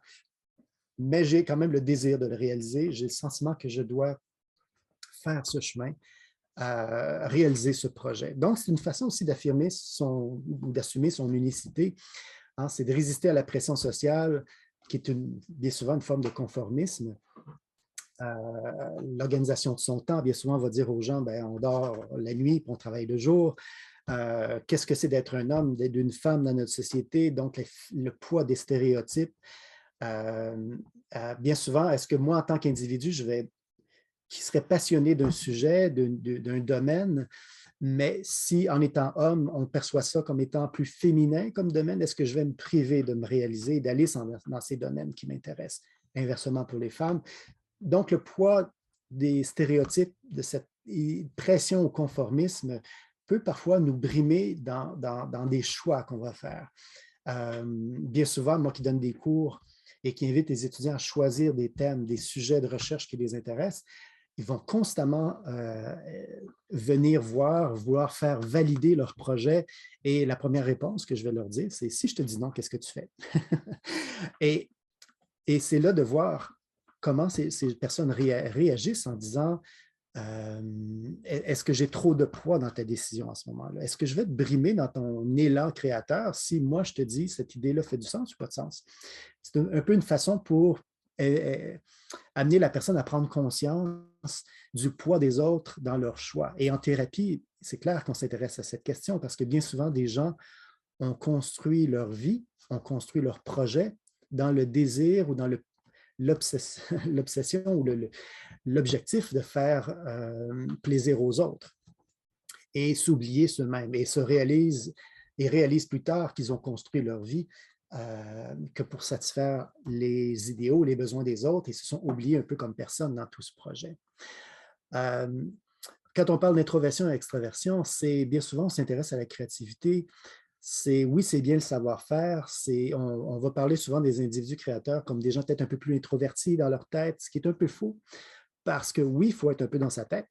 Speaker 2: mais j'ai quand même le désir de le réaliser. J'ai le sentiment que je dois faire ce chemin, réaliser ce projet. Donc, c'est une façon aussi d'affirmer ou d'assumer son unicité. Hein, c'est de résister à la pression sociale, qui est bien souvent une forme de conformisme. L'organisation de son temps, bien souvent, va dire aux gens, bien, on dort la nuit, puis on travaille le jour. qu'est-ce que c'est d'être un homme, d'être une femme dans notre société, donc le poids des stéréotypes. Bien souvent, est-ce que moi, en tant qu'individu, qui serait passionné d'un sujet, d'un domaine, mais si en étant homme, on perçoit ça comme étant plus féminin comme domaine, est-ce que je vais me priver de me réaliser et d'aller dans ces domaines qui m'intéressent? Inversement pour les femmes. Donc, le poids des stéréotypes, de cette pression au conformisme peut parfois nous brimer dans des choix qu'on va faire. Bien souvent, moi qui donne des cours et qui invite les étudiants à choisir des thèmes, des sujets de recherche qui les intéressent, ils vont constamment venir vouloir faire valider leur projet. Et la première réponse que je vais leur dire, c'est « si je te dis non, qu'est-ce que tu fais? » Et c'est là de voir comment ces personnes réagissent en disant est-ce que j'ai trop de poids dans ta décision à ce moment-là? Est-ce que je vais te brimer dans ton élan créateur si moi je te dis cette idée-là fait du sens ou pas de sens? C'est un peu une façon pour amener la personne à prendre conscience du poids des autres dans leur choix. Et en thérapie, c'est clair qu'on s'intéresse à cette question parce que bien souvent, des gens ont construit leur vie, ont construit leur projet dans le désir ou dans l'obsession ou l'objectif de faire plaisir aux autres et s'oublier eux-mêmes et réalisent plus tard qu'ils ont construit leur vie que pour satisfaire les idéaux, les besoins des autres et se sont oubliés un peu comme personne dans tout ce projet. Quand on parle d'introversion et extraversion, c'est bien souvent, on s'intéresse à la créativité. Oui, c'est bien le savoir-faire. On va parler souvent des individus créateurs comme des gens peut-être un peu plus introvertis dans leur tête, ce qui est un peu faux. Parce que oui, il faut être un peu dans sa tête,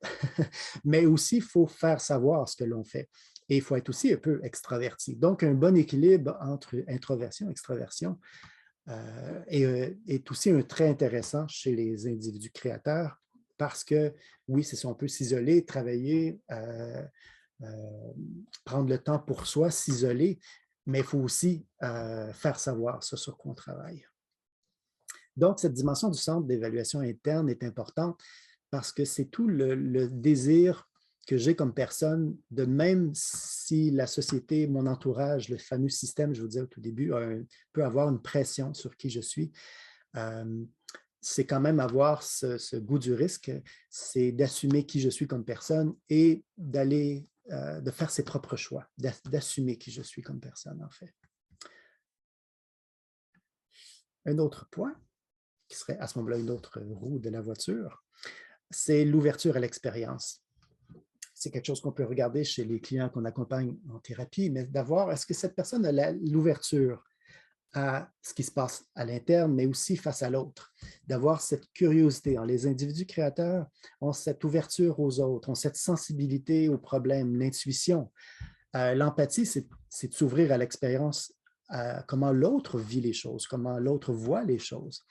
Speaker 2: mais aussi il faut faire savoir ce que l'on fait. Et il faut être aussi un peu extraverti. Donc, un bon équilibre entre introversion et extraversion est aussi un trait intéressant chez les individus créateurs parce que, oui, c'est ça, on peut s'isoler, travailler, prendre le temps pour soi, s'isoler, mais il faut aussi faire savoir ce sur quoi on travaille. Donc, cette dimension du centre d'évaluation interne est importante parce que c'est tout le désir que j'ai comme personne, de même si la société, mon entourage, le fameux système, je vous disais au tout début, peut avoir une pression sur qui je suis. C'est quand même avoir ce goût du risque, c'est d'assumer qui je suis comme personne et de faire ses propres choix, d'assumer qui je suis comme personne, en fait. Un autre point, qui serait à ce moment-là une autre roue de la voiture, c'est l'ouverture à l'expérience. C'est quelque chose qu'on peut regarder chez les clients qu'on accompagne en thérapie, mais d'avoir, est-ce que cette personne a l'ouverture à ce qui se passe à l'interne, mais aussi face à l'autre, d'avoir cette curiosité. Les individus créateurs ont cette ouverture aux autres, ont cette sensibilité aux problèmes, l'intuition. L'empathie, c'est de s'ouvrir à l'expérience, à comment l'autre vit les choses, comment l'autre voit les choses.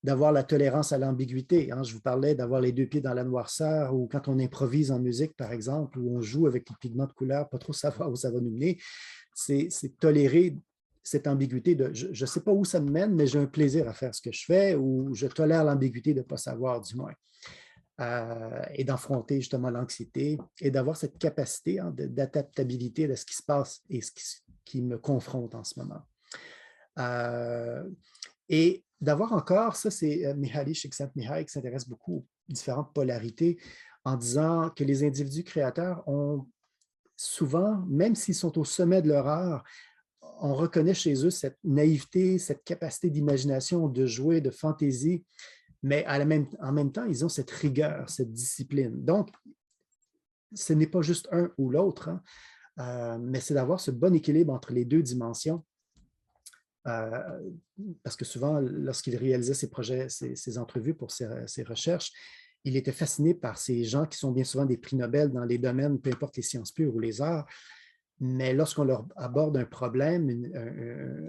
Speaker 2: D'avoir la tolérance à l'ambiguïté. Je vous parlais d'avoir les deux pieds dans la noirceur ou quand on improvise en musique, par exemple, ou on joue avec les pigments de couleur, pas trop savoir où ça va nous mener, c'est tolérer cette ambiguïté de je ne sais pas où ça me mène, mais j'ai un plaisir à faire ce que je fais ou je tolère l'ambiguïté de ne pas savoir, du moins. Et d'affronter justement l'anxiété et d'avoir cette capacité d'adaptabilité de ce qui se passe et ce qui me confronte en ce moment. Et d'avoir encore, ça c'est Mihaly Csikszentmihalyi qui s'intéresse beaucoup aux différentes polarités en disant que les individus créateurs ont souvent, même s'ils sont au sommet de leur art, on reconnaît chez eux cette naïveté, cette capacité d'imagination, de jouer, de fantaisie, mais en même temps, ils ont cette rigueur, cette discipline. Donc, ce n'est pas juste un ou l'autre, mais c'est d'avoir ce bon équilibre entre les deux dimensions. Parce que souvent, lorsqu'il réalisait ses projets, ses entrevues pour ses recherches, il était fasciné par ces gens qui sont bien souvent des prix Nobel dans les domaines, peu importe les sciences pures ou les arts, mais lorsqu'on leur aborde un problème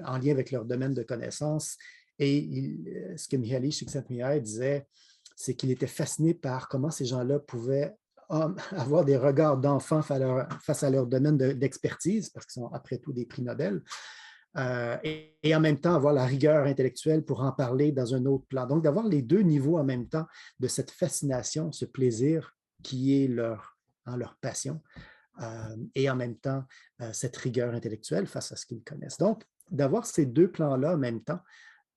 Speaker 2: en lien avec leur domaine de connaissance, et ce que Mihaly Csikszentmihalyi disait, c'est qu'il était fasciné par comment ces gens-là pouvaient avoir des regards d'enfants face à leur domaine d'expertise, parce qu'ils sont après tout des prix Nobel, et en même temps avoir la rigueur intellectuelle pour en parler dans un autre plan. Donc, d'avoir les deux niveaux en même temps de cette fascination, ce plaisir qui est leur passion, et en même temps cette rigueur intellectuelle face à ce qu'ils connaissent. Donc, d'avoir ces deux plans-là en même temps,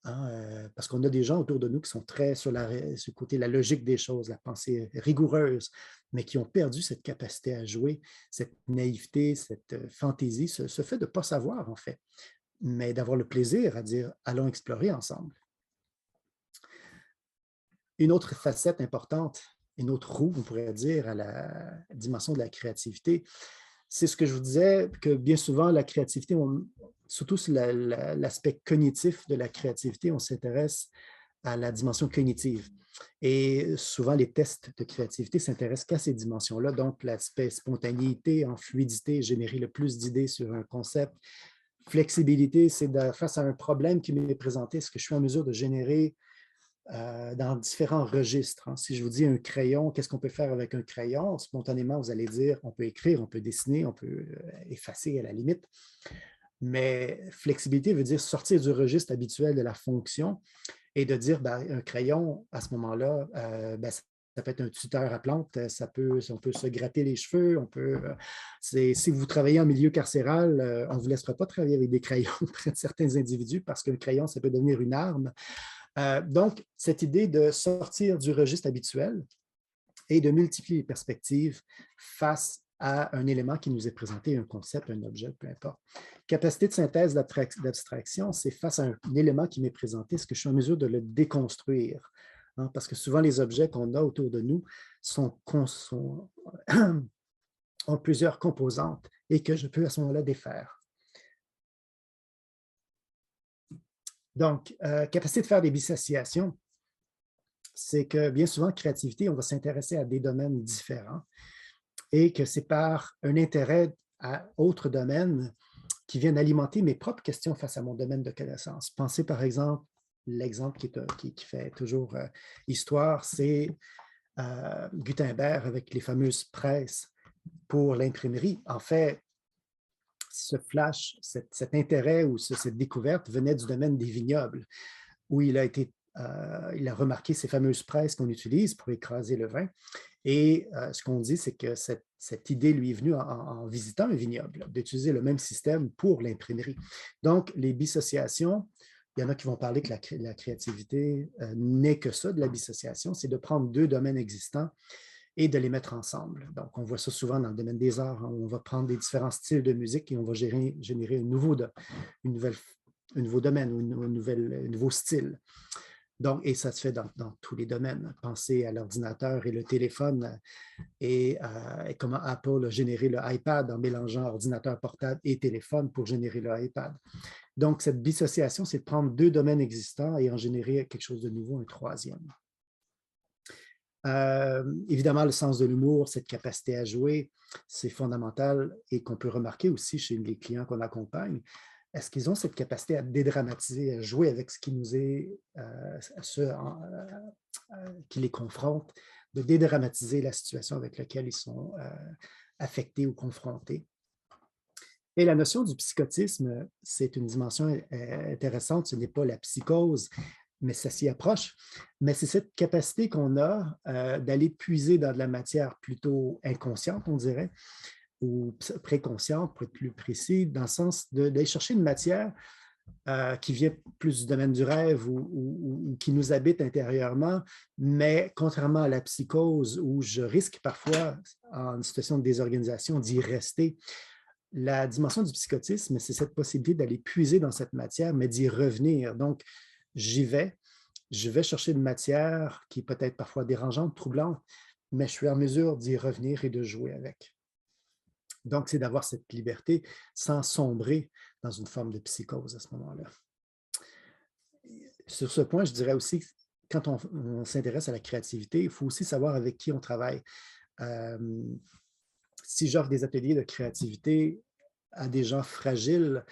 Speaker 2: hein, parce qu'on a des gens autour de nous qui sont très sur le côté la logique des choses, la pensée rigoureuse, mais qui ont perdu cette capacité à jouer, cette naïveté, cette fantaisie, ce fait de ne pas savoir en fait, mais d'avoir le plaisir à dire allons explorer ensemble. Une autre facette importante, une autre roue, on pourrait dire, à la dimension de la créativité, c'est ce que je vous disais, que bien souvent, la créativité, surtout sur l'aspect cognitif de la créativité, on s'intéresse à la dimension cognitive. Et souvent, les tests de créativité s'intéressent qu'à ces dimensions-là, donc l'aspect spontanéité, en fluidité, générer le plus d'idées sur un concept. Flexibilité, c'est face à un problème qui m'est présenté, est-ce que je suis en mesure de générer dans différents registres. Hein. Si je vous dis un crayon, qu'est-ce qu'on peut faire avec un crayon? Spontanément, vous allez dire, on peut écrire, on peut dessiner, on peut effacer à la limite. Mais flexibilité veut dire sortir du registre habituel de la fonction et de dire, ben, un crayon, à ce moment-là, ben, ça peut être un tuteur à plantes, on peut se gratter les cheveux, si vous travaillez en milieu carcéral, on ne vous laissera pas travailler avec des crayons près de certains individus parce qu'un crayon, ça peut devenir une arme. Donc, cette idée de sortir du registre habituel et de multiplier les perspectives face à un élément qui nous est présenté, un concept, un objet, peu importe. Capacité de synthèse d'abstraction, c'est face à un élément qui m'est présenté, est-ce que je suis en mesure de le déconstruire? Hein, parce que souvent, les objets qu'on a autour de nous ont plusieurs composantes et que je peux à ce moment-là défaire. Donc, capacité de faire des dissociations, c'est que bien souvent, créativité, on va s'intéresser à des domaines différents et que c'est par un intérêt à autres domaines qui viennent alimenter mes propres questions face à mon domaine de connaissance. Pensez par exemple, l'exemple qui fait toujours histoire, c'est Gutenberg avec les fameuses presses pour l'imprimerie. En fait, ce flash, cet intérêt ou cette découverte venait du domaine des vignobles, où il a remarqué ces fameuses presses qu'on utilise pour écraser le vin. Et ce qu'on dit, c'est que cette idée lui est venue en visitant un vignoble, d'utiliser le même système pour l'imprimerie. Donc, les dissociations, il y en a qui vont parler que la créativité n'est que ça, de la dissociation, c'est de prendre deux domaines existants et de les mettre ensemble. Donc, on voit ça souvent dans le domaine des arts. Hein, on va prendre des différents styles de musique et on va générer un nouveau domaine ou un nouveau style. Donc, et ça se fait dans tous les domaines. Pensez à l'ordinateur et le téléphone et comment Apple a généré le iPad en mélangeant ordinateur portable et téléphone pour générer le iPad. Donc, cette dissociation, c'est de prendre deux domaines existants et en générer quelque chose de nouveau, un troisième. Évidemment, le sens de l'humour, cette capacité à jouer, c'est fondamental et qu'on peut remarquer aussi chez les clients qu'on accompagne. Est-ce qu'ils ont cette capacité à dédramatiser, à jouer avec ce qui nous est, qui les confronte, de dédramatiser la situation avec laquelle ils sont affectés ou confrontés? Et la notion du psychotisme, c'est une dimension intéressante. Ce n'est pas la psychose, mais ça s'y approche. Mais c'est cette capacité qu'on a d'aller puiser dans de la matière plutôt inconsciente, on dirait, ou préconsciente, pour être plus précis, dans le sens d'aller chercher une matière qui vient plus du domaine du rêve ou qui nous habite intérieurement, mais contrairement à la psychose, où je risque parfois, en situation de désorganisation, d'y rester, la dimension du psychotisme, c'est cette possibilité d'aller puiser dans cette matière, mais d'y revenir. Donc, je vais chercher une matière qui est peut-être parfois dérangeante, troublante, mais je suis en mesure d'y revenir et de jouer avec. Donc, c'est d'avoir cette liberté sans sombrer dans une forme de psychose à ce moment-là. Sur ce point, je dirais aussi, quand on s'intéresse à la créativité, il faut aussi savoir avec qui on travaille. Si j'offre des ateliers de créativité à des gens fragiles,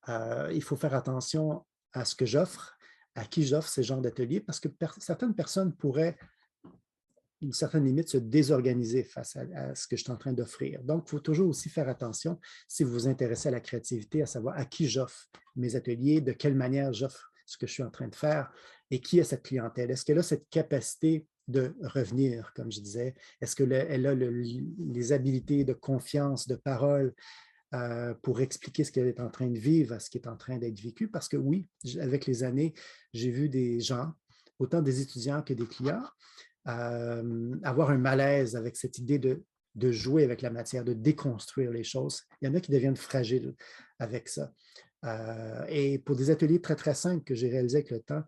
Speaker 2: il faut faire attention à ce que j'offre, à qui j'offre ces genres d'ateliers, parce que certaines personnes pourraient, une certaine limite, se désorganiser face à ce que je suis en train d'offrir. Donc, il faut toujours aussi faire attention, si vous vous intéressez à la créativité, à savoir à qui j'offre mes ateliers, de quelle manière j'offre ce que je suis en train de faire et qui est cette clientèle. Est-ce qu'elle a cette capacité de revenir, comme je disais? Est-ce qu'elle a les habiletés de confiance, de parole pour expliquer ce qu'elle est en train de vivre, ce qui est en train d'être vécu? Parce que oui, avec les années, j'ai vu des gens, autant des étudiants que des clients, avoir un malaise avec cette idée de jouer avec la matière, de déconstruire les choses. Il y en a qui deviennent fragiles avec ça. Et pour des ateliers très, très simples que j'ai réalisés avec le temps,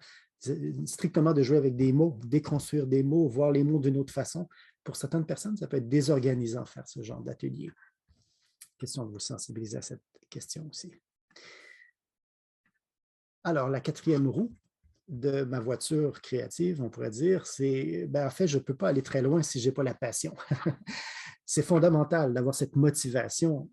Speaker 2: strictement de jouer avec des mots, déconstruire des mots, voir les mots d'une autre façon, pour certaines personnes, ça peut être désorganisant faire ce genre d'atelier. Question de vous sensibiliser à cette question aussi. Alors, la quatrième roue de ma voiture créative, on pourrait dire, c'est, en fait, je ne peux pas aller très loin si je n'ai pas la passion. C'est fondamental d'avoir cette motivation.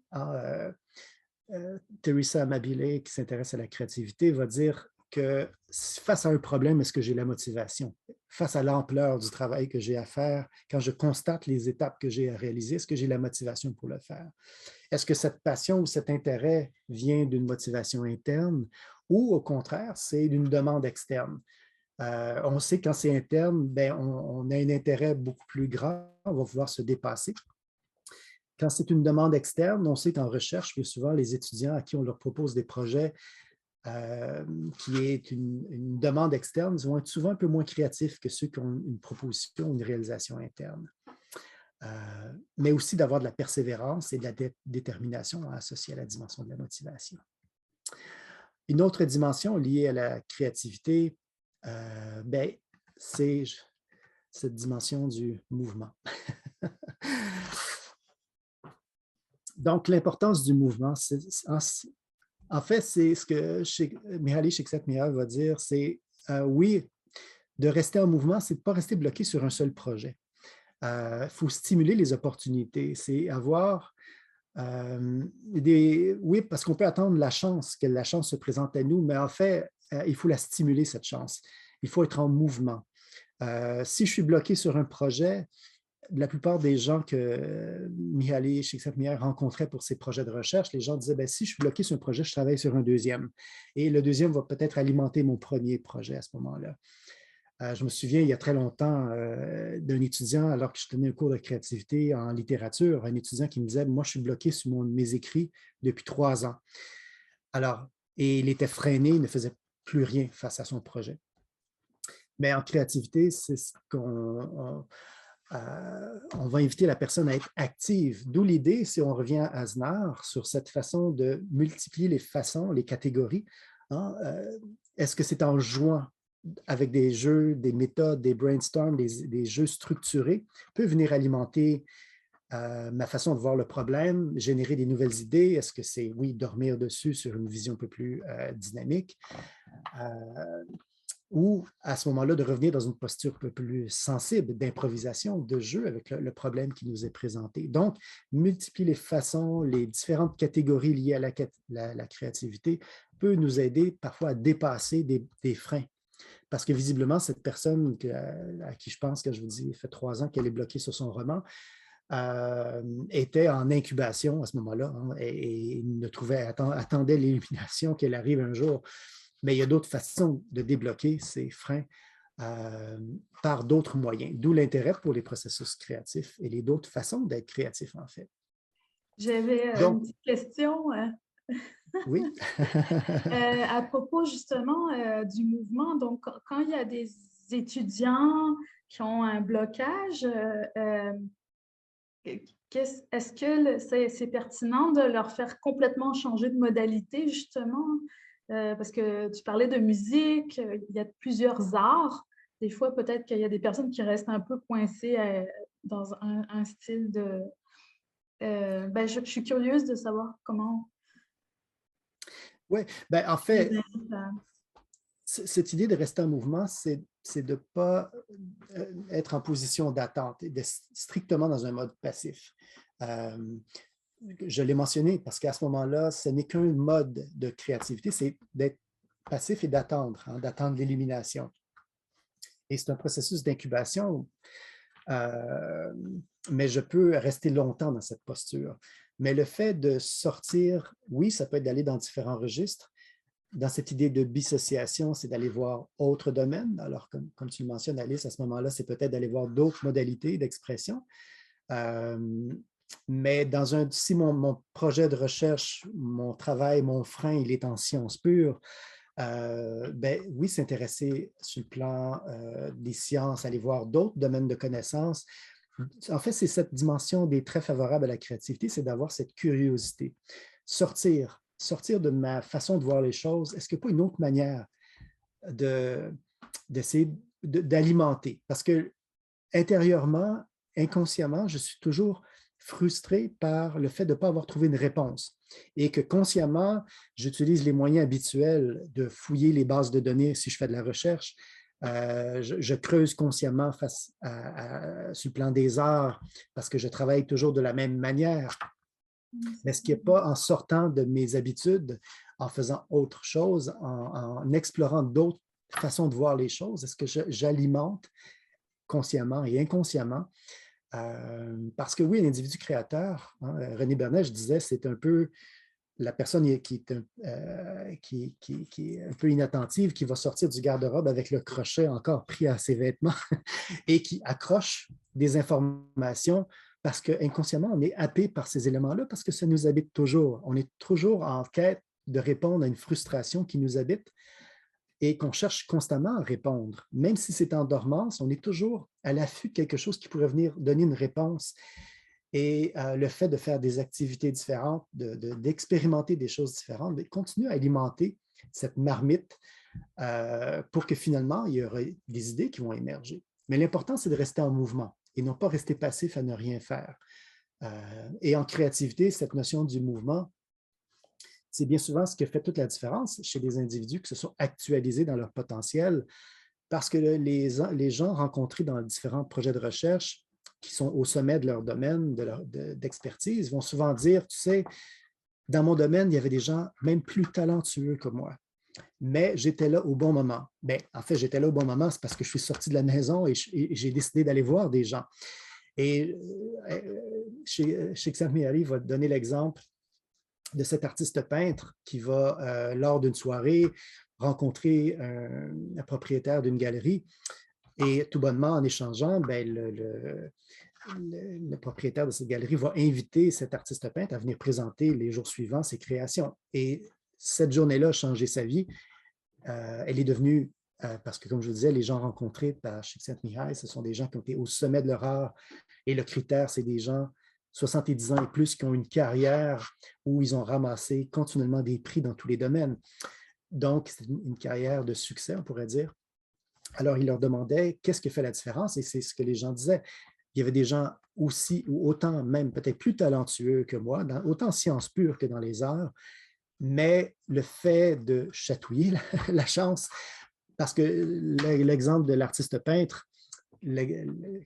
Speaker 2: Teresa Amabile, qui s'intéresse à la créativité, va dire que face à un problème, est-ce que j'ai la motivation? Face à l'ampleur du travail que j'ai à faire, quand je constate les étapes que j'ai à réaliser, est-ce que j'ai la motivation pour le faire? Est-ce que cette passion ou cet intérêt vient d'une motivation interne ou au contraire, c'est d'une demande externe? On sait que quand c'est interne, on a un intérêt beaucoup plus grand, on va vouloir se dépasser. Quand c'est une demande externe, on sait qu'en recherche, plus souvent, les étudiants à qui on leur propose des projets qui est une demande externe, ils vont être souvent un peu moins créatifs que ceux qui ont une proposition, une réalisation interne. Mais aussi d'avoir de la persévérance et de la détermination associée à la dimension de la motivation. Une autre dimension liée à la créativité, c'est cette dimension du mouvement. Donc, l'importance du mouvement, en fait, c'est ce que Mihaly Csikszentmihalyi va dire, c'est oui, de rester en mouvement, c'est de ne pas rester bloqué sur un seul projet. Il faut stimuler les opportunités, c'est avoir oui, parce qu'on peut attendre que la chance se présente à nous, mais en fait, il faut la stimuler, cette chance. Il faut être en mouvement. Si je suis bloqué sur un projet, la plupart des gens que Mihaly Csikszentmihalyi rencontrait pour ses projets de recherche, les gens disaient, si je suis bloqué sur un projet, je travaille sur un deuxième. Et le deuxième va peut-être alimenter mon premier projet à ce moment-là. Je me souviens, il y a très longtemps, d'un étudiant, alors que je tenais un cours de créativité en littérature, un étudiant qui me disait, moi, je suis bloqué sur mes écrits depuis 3 ans. Alors, et il était freiné, il ne faisait plus rien face à son projet. Mais en créativité, c'est ce qu'on on va inviter la personne à être active. D'où l'idée, si on revient à Aznar, sur cette façon de multiplier les façons, les catégories. Est-ce que c'est en jouant avec des jeux, des méthodes, des brainstorms, des jeux structurés, peut venir alimenter ma façon de voir le problème, générer des nouvelles idées? Est-ce que c'est, oui, dormir dessus sur une vision un peu plus dynamique? Ou à ce moment-là, de revenir dans une posture un peu plus sensible d'improvisation, de jeu avec le problème qui nous est présenté. Donc, multiplier les façons, les différentes catégories liées à la créativité peut nous aider parfois à dépasser des freins. Parce que visiblement, cette personne à qui je pense, quand je vous dis, il fait 3 ans qu'elle est bloquée sur son roman, était en incubation à ce moment-là et attendait l'illumination qu'elle arrive un jour. Mais il y a d'autres façons de débloquer ces freins par d'autres moyens, d'où l'intérêt pour les processus créatifs et les d'autres façons d'être créatif, en fait.
Speaker 1: J'avais une petite question.
Speaker 2: Oui.
Speaker 1: À propos justement du mouvement, donc quand il y a des étudiants qui ont un blocage, est-ce que c'est pertinent de leur faire complètement changer de modalité, justement? Parce que tu parlais de musique, il y a plusieurs arts. Des fois, peut-être qu'il y a des personnes qui restent un peu coincées dans un style de... je suis curieuse de savoir comment...
Speaker 2: Oui, en fait, cette idée de rester en mouvement, c'est de ne pas être en position d'attente et d'être strictement dans un mode passif. Je l'ai mentionné parce qu'à ce moment-là, ce n'est qu'un mode de créativité, c'est d'être passif et d'attendre, d'attendre l'élimination. Et c'est un processus d'incubation, mais je peux rester longtemps dans cette posture. Mais le fait de sortir, oui, ça peut être d'aller dans différents registres, dans cette idée de dissociation, c'est d'aller voir autres domaines. Alors, comme tu le mentionnes, Alice, à ce moment-là, c'est peut-être d'aller voir d'autres modalités d'expression. Mais si mon projet de recherche, mon travail, mon frein, il est en sciences pures, ben, oui, s'intéresser sur le plan des sciences, aller voir d'autres domaines de connaissances. En fait, c'est cette dimension des traits favorables à la créativité, c'est d'avoir cette curiosité. Sortir de ma façon de voir les choses. Est-ce qu'il n'y a pas une autre manière d'essayer d'alimenter? Parce que intérieurement, inconsciemment, je suis toujours frustré par le fait de ne pas avoir trouvé une réponse et que consciemment, j'utilise les moyens habituels de fouiller les bases de données si je fais de la recherche. Je creuse consciemment sur le plan des arts parce que je travaille toujours de la même manière. Mais est-ce qu'il n'y a pas, en sortant de mes habitudes, en faisant autre chose, en explorant d'autres façons de voir les choses, est-ce que j'alimente consciemment et inconsciemment? Parce que oui, l'individu créateur, hein, René Bernet, je disais, c'est un peu la personne qui est un peu inattentive, qui va sortir du garde-robe avec le crochet encore pris à ses vêtements et qui accroche des informations parce qu'inconsciemment, on est happé par ces éléments-là parce que ça nous habite toujours. On est toujours en quête de répondre à une frustration qui nous habite et qu'on cherche constamment à répondre. Même si c'est en dormance, on est toujours à l'affût de quelque chose qui pourrait venir donner une réponse. Et le fait de faire des activités différentes, d'expérimenter des choses différentes, continue à alimenter cette marmite pour que finalement, il y aurait des idées qui vont émerger. Mais l'important, c'est de rester en mouvement et non pas rester passif à ne rien faire. Et en créativité, cette notion du mouvement, c'est bien souvent ce qui fait toute la différence chez des individus qui se sont actualisés dans leur potentiel, parce que les gens rencontrés dans différents projets de recherche qui sont au sommet de leur domaine d'expertise vont souvent dire, tu sais, dans mon domaine, il y avait des gens même plus talentueux que moi, mais j'étais là au bon moment. Bien, en fait, j'étais là au bon moment, c'est parce que je suis sorti de la maison et j'ai décidé d'aller voir des gens. Et Csikszentmihalyi va donner l'exemple de cet artiste peintre qui va, lors d'une soirée, rencontrer un propriétaire d'une galerie et tout bonnement, en échangeant, ben, le propriétaire de cette galerie va inviter cet artiste peintre à venir présenter les jours suivants ses créations. Et cette journée-là a changé sa vie. Elle est devenue, parce que comme je vous disais, les gens rencontrés par Csikszentmihalyi, ce sont des gens qui ont été au sommet de leur art. Et le critère, c'est des gens 70 ans et plus qui ont une carrière où ils ont ramassé continuellement des prix dans tous les domaines. Donc, c'est une carrière de succès, on pourrait dire. Alors, il leur demandait qu'est-ce qui fait la différence et c'est ce que les gens disaient. Il y avait des gens aussi ou autant, même peut-être plus talentueux que moi, autant en sciences pures que dans les arts, mais le fait de chatouiller la chance, parce que l'exemple de l'artiste peintre,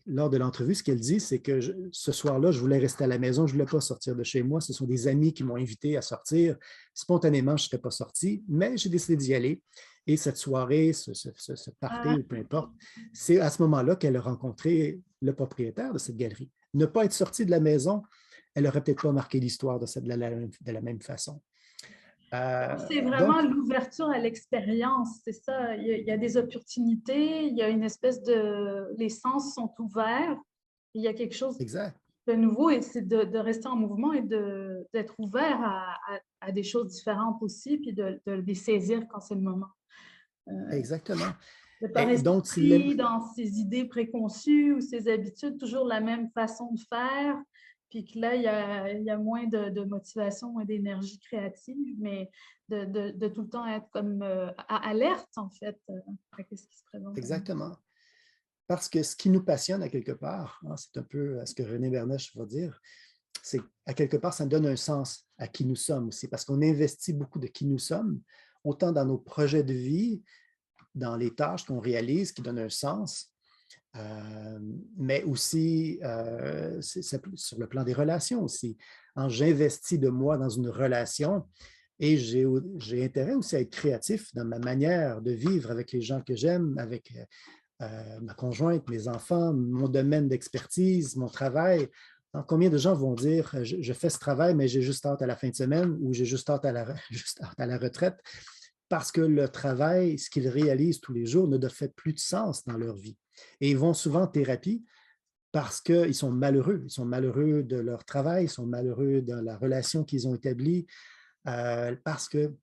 Speaker 2: lors de l'entrevue, ce qu'elle dit, c'est que ce soir-là, je voulais rester à la maison, je ne voulais pas sortir de chez moi. Ce sont des amis qui m'ont invité à sortir. Spontanément, je ne serais pas sorti, mais j'ai décidé d'y aller. Et cette soirée, ce party, ou peu importe, c'est à ce moment-là qu'elle a rencontré le propriétaire de cette galerie. Ne pas être sortie de la maison, elle n'aurait peut-être pas marqué l'histoire de la même façon.
Speaker 1: C'est vraiment l'ouverture à l'expérience, c'est ça. Il y a des opportunités, il y a une espèce de... Les sens sont ouverts, il y a quelque chose de nouveau et c'est de rester en mouvement et d'être ouvert à des choses différentes aussi, puis de les saisir quand c'est le moment.
Speaker 2: Exactement.
Speaker 1: De ne pas rester pris dans ses idées préconçues ou ses habitudes, toujours la même façon de faire, puis que là, il y a moins de motivation, moins d'énergie créative, mais de tout le temps être comme à alerte, en fait, à ce qui se présente.
Speaker 2: Exactement. Parce que ce qui nous passionne à quelque part, hein, c'est un peu ce que René Bernet va dire, c'est à quelque part, ça donne un sens à qui nous sommes aussi, parce qu'on investit beaucoup de qui nous sommes, autant dans nos projets de vie, dans les tâches qu'on réalise qui donnent un sens, mais aussi sur le plan des relations aussi. J'investis de moi dans une relation et j'ai intérêt aussi à être créatif dans ma manière de vivre avec les gens que j'aime, avec ma conjointe, mes enfants, mon domaine d'expertise, mon travail. Alors, combien de gens vont dire je fais ce travail, mais j'ai juste hâte à la fin de semaine ou j'ai juste hâte à la retraite? parce que le travail, ce qu'ils réalisent tous les jours, ne fait plus de sens dans leur vie. Et ils vont souvent en thérapie parce qu'ils sont malheureux. Ils sont malheureux de leur travail, ils sont malheureux de la relation qu'ils ont établie, parce que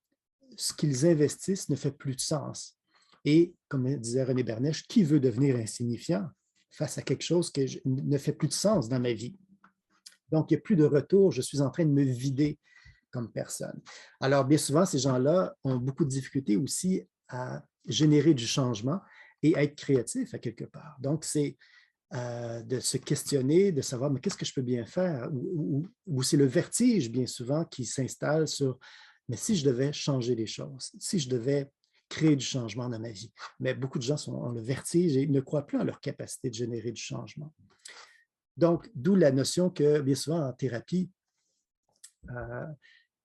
Speaker 2: ce qu'ils investissent ne fait plus de sens. Et comme disait René Bernèche, qui veut devenir insignifiant face à quelque chose qui ne fait plus de sens dans ma vie? Donc, il n'y a plus de retour, je suis en train de me vider comme personne. Alors, bien souvent, ces gens-là ont beaucoup de difficultés aussi à générer du changement et à être créatifs à quelque part. Donc, c'est de se questionner, de savoir, mais qu'est-ce que je peux bien faire? Ou c'est le vertige, bien souvent, qui s'installe sur, mais si je devais changer les choses, si je devais créer du changement dans ma vie. Mais beaucoup de gens ont le vertige et ils ne croient plus en leur capacité de générer du changement. Donc, d'où la notion que, bien souvent, en thérapie,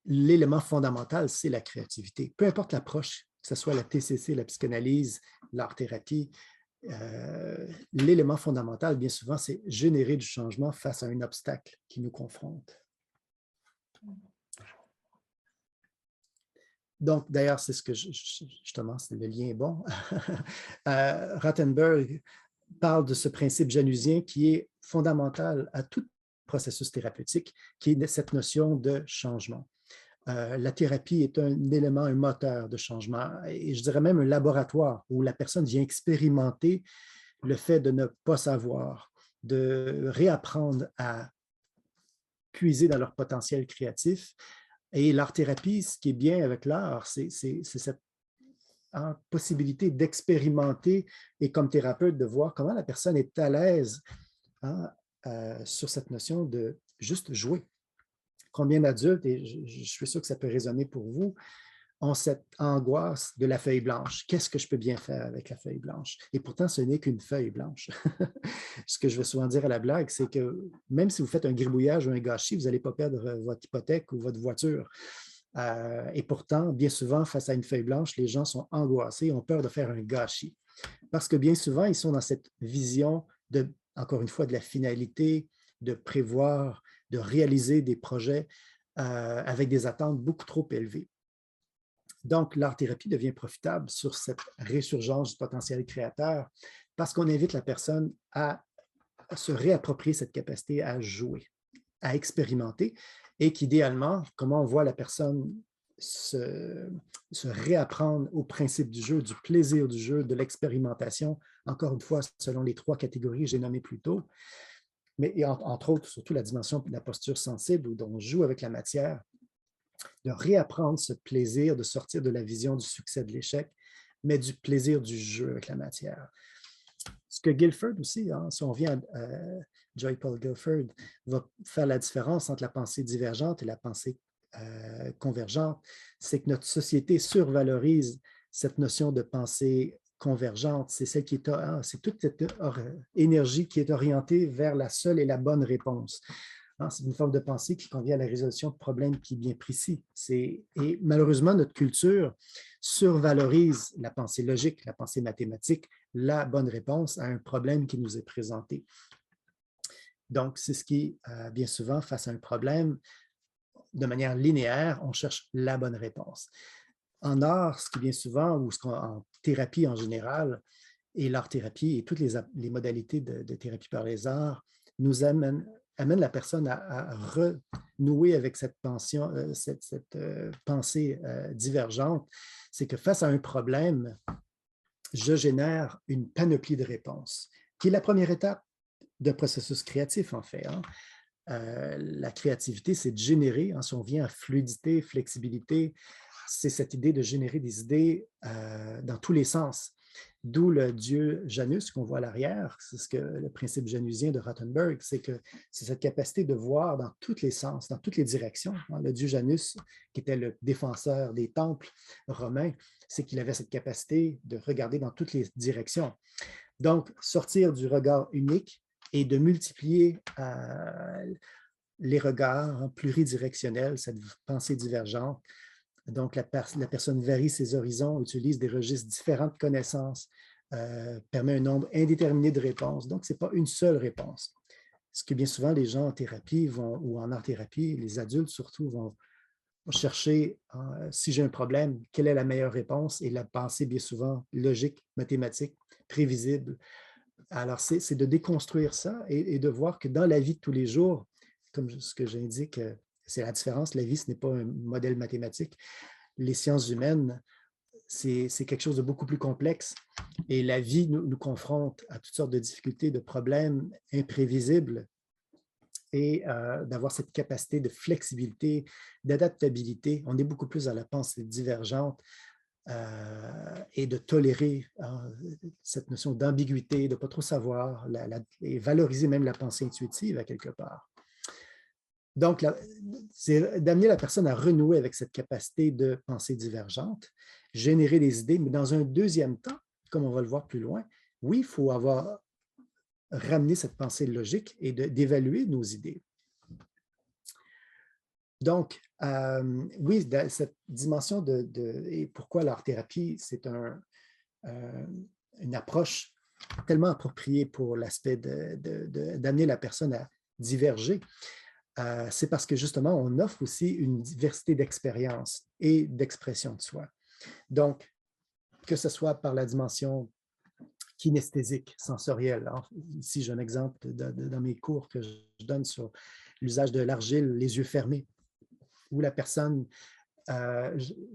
Speaker 2: l'élément fondamental, c'est la créativité. Peu importe l'approche, que ce soit la TCC, la psychanalyse, l'art-thérapie, l'élément fondamental, bien souvent, c'est générer du changement face à un obstacle qui nous confronte. Donc, d'ailleurs, c'est ce que justement, le lien est bon. Rothenberg parle de ce principe janusien qui est fondamental à tout processus thérapeutique, qui est cette notion de changement. La thérapie est un élément, un moteur de changement, et je dirais même un laboratoire où la personne vient expérimenter le fait de ne pas savoir, de réapprendre à puiser dans leur potentiel créatif. Et l'art-thérapie, ce qui est bien avec l'art, c'est cette possibilité d'expérimenter et comme thérapeute de voir comment la personne est à l'aise sur cette notion de juste jouer. Combien d'adultes, et je suis sûr que ça peut résonner pour vous, ont cette angoisse de la feuille blanche. Qu'est-ce que je peux bien faire avec la feuille blanche? Et pourtant, ce n'est qu'une feuille blanche. Ce que je vais souvent dire à la blague, c'est que même si vous faites un gribouillage ou un gâchis, vous n'allez pas perdre votre hypothèque ou votre voiture. Et pourtant, bien souvent, face à une feuille blanche, les gens sont angoissés, ont peur de faire un gâchis. Parce que bien souvent, ils sont dans cette vision de, encore une fois, de la finalité, de prévoir, de réaliser des projets avec des attentes beaucoup trop élevées. Donc, l'art-thérapie devient profitable sur cette résurgence du potentiel créateur parce qu'on invite la personne à se réapproprier cette capacité à jouer, à expérimenter et qu'idéalement, comment on voit la personne se réapprendre au principe du jeu, du plaisir du jeu, de l'expérimentation, encore une fois, selon les 3 catégories que j'ai nommées plus tôt, mais entre autres, surtout la dimension de la posture sensible où on joue avec la matière, de réapprendre ce plaisir de sortir de la vision du succès de l'échec, mais du plaisir du jeu avec la matière. Ce que Guilford aussi, si on vient à Joy Paul Guilford, va faire la différence entre la pensée divergente et la pensée convergente, c'est que notre société survalorise cette notion de pensée convergente. C'est celle qui est, c'est toute cette énergie qui est orientée vers la seule et la bonne réponse. C'est une forme de pensée qui convient à la résolution de problèmes qui est bien précis. Et malheureusement, notre culture survalorise la pensée logique, la pensée mathématique, la bonne réponse à un problème qui nous est présenté. Donc, c'est ce qui, bien souvent, face à un problème, de manière linéaire, on cherche la bonne réponse. En art, ce qui bien souvent, ou en thérapie en général, et l'art-thérapie et toutes les modalités de thérapie par les arts nous amène la personne à renouer avec cette pensée divergente, c'est que face à un problème, je génère une panoplie de réponses, qui est la première étape d'un processus créatif, en fait. La créativité, c'est de générer, si on vient à fluidité, flexibilité, c'est cette idée de générer des idées dans tous les sens. D'où le dieu Janus qu'on voit à l'arrière, c'est ce que le principe janusien de Rothenberg, c'est que c'est cette capacité de voir dans tous les sens, dans toutes les directions. Le dieu Janus, qui était le défenseur des temples romains, c'est qu'il avait cette capacité de regarder dans toutes les directions. Donc, sortir du regard unique et de multiplier les regards pluridirectionnels, cette pensée divergente. Donc, la personne varie ses horizons, utilise des registres différents de connaissances, permet un nombre indéterminé de réponses. Donc, ce n'est pas une seule réponse. Ce que bien souvent, les gens en thérapie ou en art-thérapie, les adultes surtout, vont chercher, si j'ai un problème, quelle est la meilleure réponse, et la pensée, bien souvent, logique, mathématique, prévisible. Alors, c'est de déconstruire ça et de voir que dans la vie de tous les jours, comme ce que j'indique, c'est la différence. La vie, ce n'est pas un modèle mathématique. Les sciences humaines, c'est quelque chose de beaucoup plus complexe. Et la vie nous confronte à toutes sortes de difficultés, de problèmes imprévisibles, et d'avoir cette capacité de flexibilité, d'adaptabilité. On est beaucoup plus dans la pensée divergente et de tolérer cette notion d'ambiguïté, de ne pas trop savoir, et valoriser même la pensée intuitive à quelque part. Donc, c'est d'amener la personne à renouer avec cette capacité de pensée divergente, générer des idées, mais dans un deuxième temps, comme on va le voir plus loin, oui, il faut avoir ramené cette pensée logique et d'évaluer nos idées. Donc, oui, cette dimension et pourquoi l'art-thérapie, c'est une approche tellement appropriée pour l'aspect d'amener la personne à diverger, c'est parce que justement, on offre aussi une diversité d'expériences et d'expression de soi. Donc, que ce soit par la dimension kinesthésique, sensorielle. Alors, ici, j'ai un exemple dans mes cours que je donne sur l'usage de l'argile, les yeux fermés, où la personne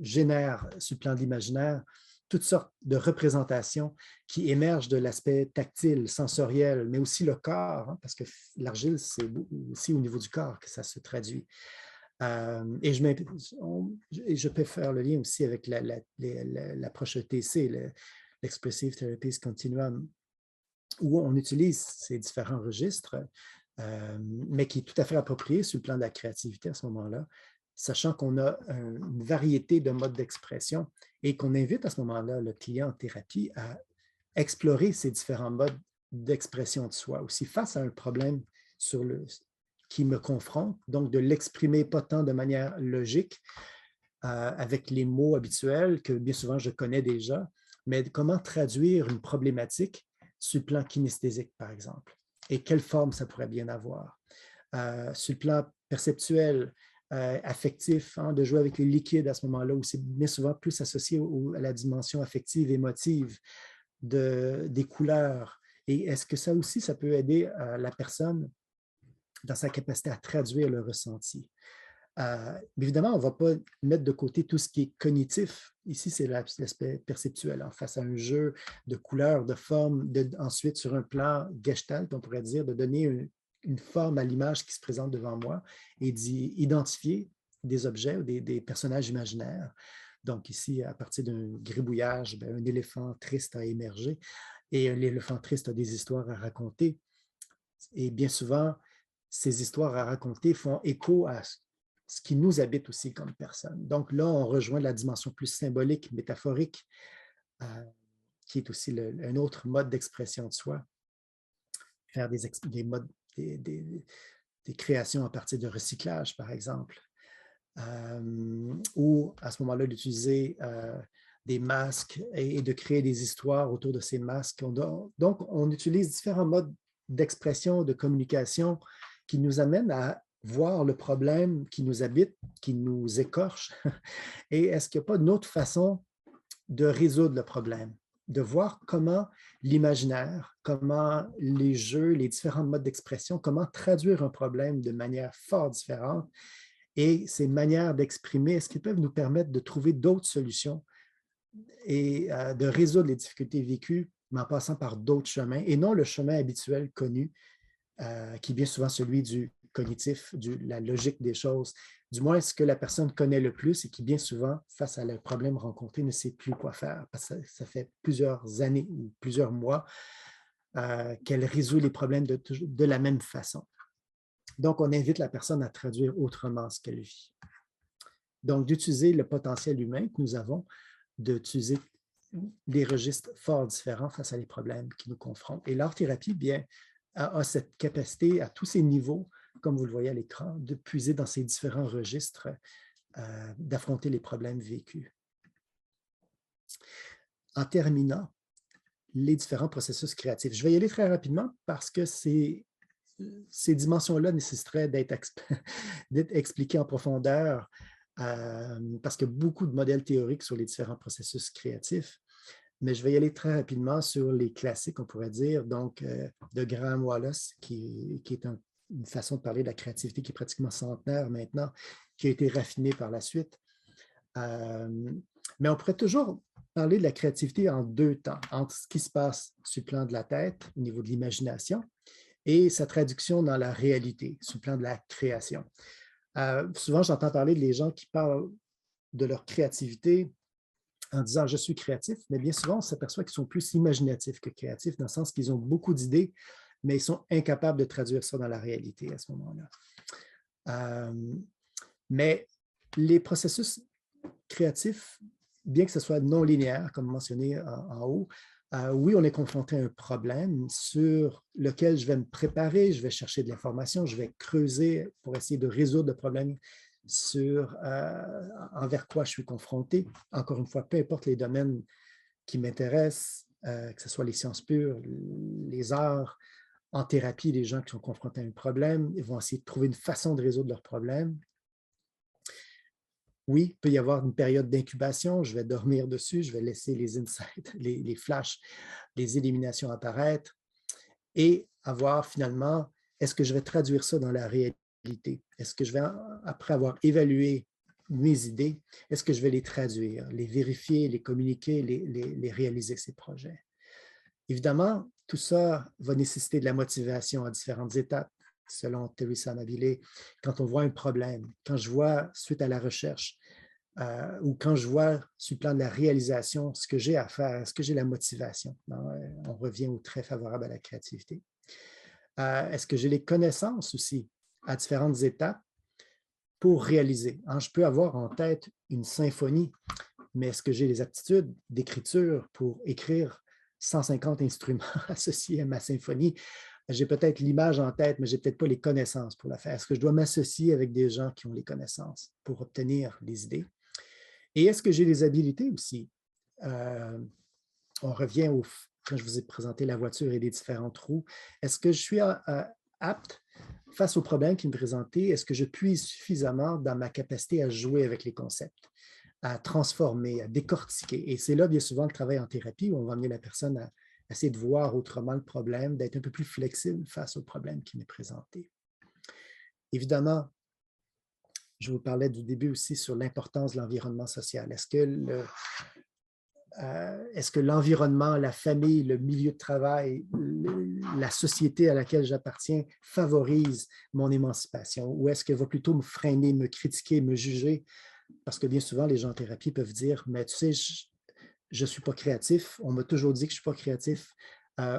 Speaker 2: génère, sur le plan de l'imaginaire, toutes sortes de représentations qui émergent de l'aspect tactile, sensoriel, mais aussi le corps, hein, parce que l'argile, c'est aussi au niveau du corps que ça se traduit. Et je peux faire le lien aussi avec l'approche ETC, l'Expressive Therapies Continuum, où on utilise ces différents registres, mais qui est tout à fait approprié sur le plan de la créativité à ce moment-là, sachant qu'on a une variété de modes d'expression et qu'on invite à ce moment-là le client en thérapie à explorer ces différents modes d'expression de soi, aussi face à un problème qui me confronte, donc de l'exprimer pas tant de manière logique, avec les mots habituels que bien souvent je connais déjà, mais comment traduire une problématique sur le plan kinesthésique, par exemple, et quelle forme ça pourrait bien avoir. Sur le plan perceptuel, affectif, hein, de jouer avec les liquides à ce moment-là, où c'est bien souvent plus associé à la dimension affective, émotive, des couleurs. Et est-ce que ça aussi, ça peut aider la personne dans sa capacité à traduire le ressenti? Évidemment, on ne va pas mettre de côté tout ce qui est cognitif. Ici, c'est l'aspect perceptuel, hein, face à un jeu de couleurs, de formes, ensuite sur un plan gestalt, on pourrait dire, de donner une forme à l'image qui se présente devant moi et d'y identifier des objets ou des personnages imaginaires. Donc ici, à partir d'un gribouillage, un éléphant triste a émergé et l'éléphant triste a des histoires à raconter. Et bien souvent, ces histoires à raconter font écho à ce qui nous habite aussi comme personne. Donc là, on rejoint la dimension plus symbolique, métaphorique, qui est aussi un autre mode d'expression de soi. Faire des créations à partir de recyclage, par exemple. Ou à ce moment-là, d'utiliser des masques et de créer des histoires autour de ces masques. Donc, on utilise différents modes d'expression, de communication qui nous amènent à voir le problème qui nous habite, qui nous écorche. Et est-ce qu'il n'y a pas une autre façon de résoudre le problème? De voir comment l'imaginaire, comment les jeux, les différents modes d'expression, comment traduire un problème de manière fort différente. Et ces manières d'exprimer, est-ce qu'ils peuvent nous permettre de trouver d'autres solutions et de résoudre les difficultés vécues, mais en passant par d'autres chemins, et non le chemin habituel connu, qui est bien souvent celui du cognitif, de la logique des choses, du moins ce que la personne connaît le plus et qui bien souvent, face à le problème rencontré, ne sait plus quoi faire, parce que ça fait plusieurs années ou plusieurs mois qu'elle résout les problèmes de la même façon. Donc, on invite la personne à traduire autrement ce qu'elle vit. Donc, d'utiliser le potentiel humain que nous avons, d'utiliser des registres fort différents face à les problèmes qui nous confrontent. Et l'art-thérapie, bien, a cette capacité à tous ces niveaux, comme vous le voyez à l'écran, de puiser dans ces différents registres, d'affronter les problèmes vécus. En terminant, les différents processus créatifs. Je vais y aller très rapidement parce que ces dimensions-là nécessiteraient d'être expliquées en profondeur parce qu'il y a beaucoup de modèles théoriques sur les différents processus créatifs, mais je vais y aller très rapidement sur les classiques, on pourrait dire, donc de Graham Wallace, qui est une façon de parler de la créativité qui est pratiquement centenaire maintenant, qui a été raffinée par la suite. Mais on pourrait toujours parler de la créativité en deux temps, entre ce qui se passe sur le plan de la tête, au niveau de l'imagination, et sa traduction dans la réalité, sur le plan de la création. Souvent, j'entends parler des gens qui parlent de leur créativité en disant « je suis créatif », mais bien souvent, on s'aperçoit qu'ils sont plus imaginatifs que créatifs, dans le sens qu'ils ont beaucoup d'idées, mais ils sont incapables de traduire ça dans la réalité à ce moment-là. Mais les processus créatifs, bien que ce soit non linéaire, comme mentionné en haut, oui, on est confronté à un problème sur lequel je vais me préparer, je vais chercher de l'information, je vais creuser pour essayer de résoudre le problème envers quoi je suis confronté. Encore une fois, peu importe les domaines qui m'intéressent, que ce soit les sciences pures, les arts, en thérapie, les gens qui sont confrontés à un problème, ils vont essayer de trouver une façon de résoudre leur problème. Oui, il peut y avoir une période d'incubation, je vais dormir dessus, je vais laisser les insights, les flashs, les éliminations apparaître et avoir finalement, est-ce que je vais traduire ça dans la réalité? Est-ce que je vais, après avoir évalué mes idées, est-ce que je vais les traduire, les vérifier, les communiquer, les réaliser, ces projets? Évidemment, tout ça va nécessiter de la motivation à différentes étapes. Selon Teresa Amabile, quand on voit un problème, quand je vois, suite à la recherche, ou quand je vois sur le plan de la réalisation ce que j'ai à faire, est-ce que j'ai la motivation? On revient au trait favorable à la créativité. Est-ce que j'ai les connaissances aussi à différentes étapes pour réaliser? Je peux avoir en tête une symphonie, mais est-ce que j'ai les aptitudes d'écriture pour écrire 150 instruments associés à ma symphonie? J'ai peut-être l'image en tête, mais je n'ai peut-être pas les connaissances pour la faire. Est-ce que je dois m'associer avec des gens qui ont les connaissances pour obtenir les idées? Et est-ce que j'ai les habiletés aussi? On revient quand je vous ai présenté la voiture et les différentes roues. Est-ce que je suis apte face aux problèmes qui me présentaient? Est-ce que je puise suffisamment dans ma capacité à jouer avec les concepts, à transformer, à décortiquer? Et c'est là, bien souvent, le travail en thérapie où on va amener la personne à essayer de voir autrement le problème, d'être un peu plus flexible face au problème qui m'est présenté. Évidemment, je vous parlais du début aussi sur l'importance de l'environnement social. Est-ce que l'environnement, la famille, le milieu de travail, la société à laquelle j'appartiens favorise mon émancipation ou est-ce qu'elle va plutôt me freiner, me critiquer, me juger? Parce que bien souvent, les gens en thérapie peuvent dire « mais tu sais, je ne suis pas créatif, on m'a toujours dit que je ne suis pas créatif,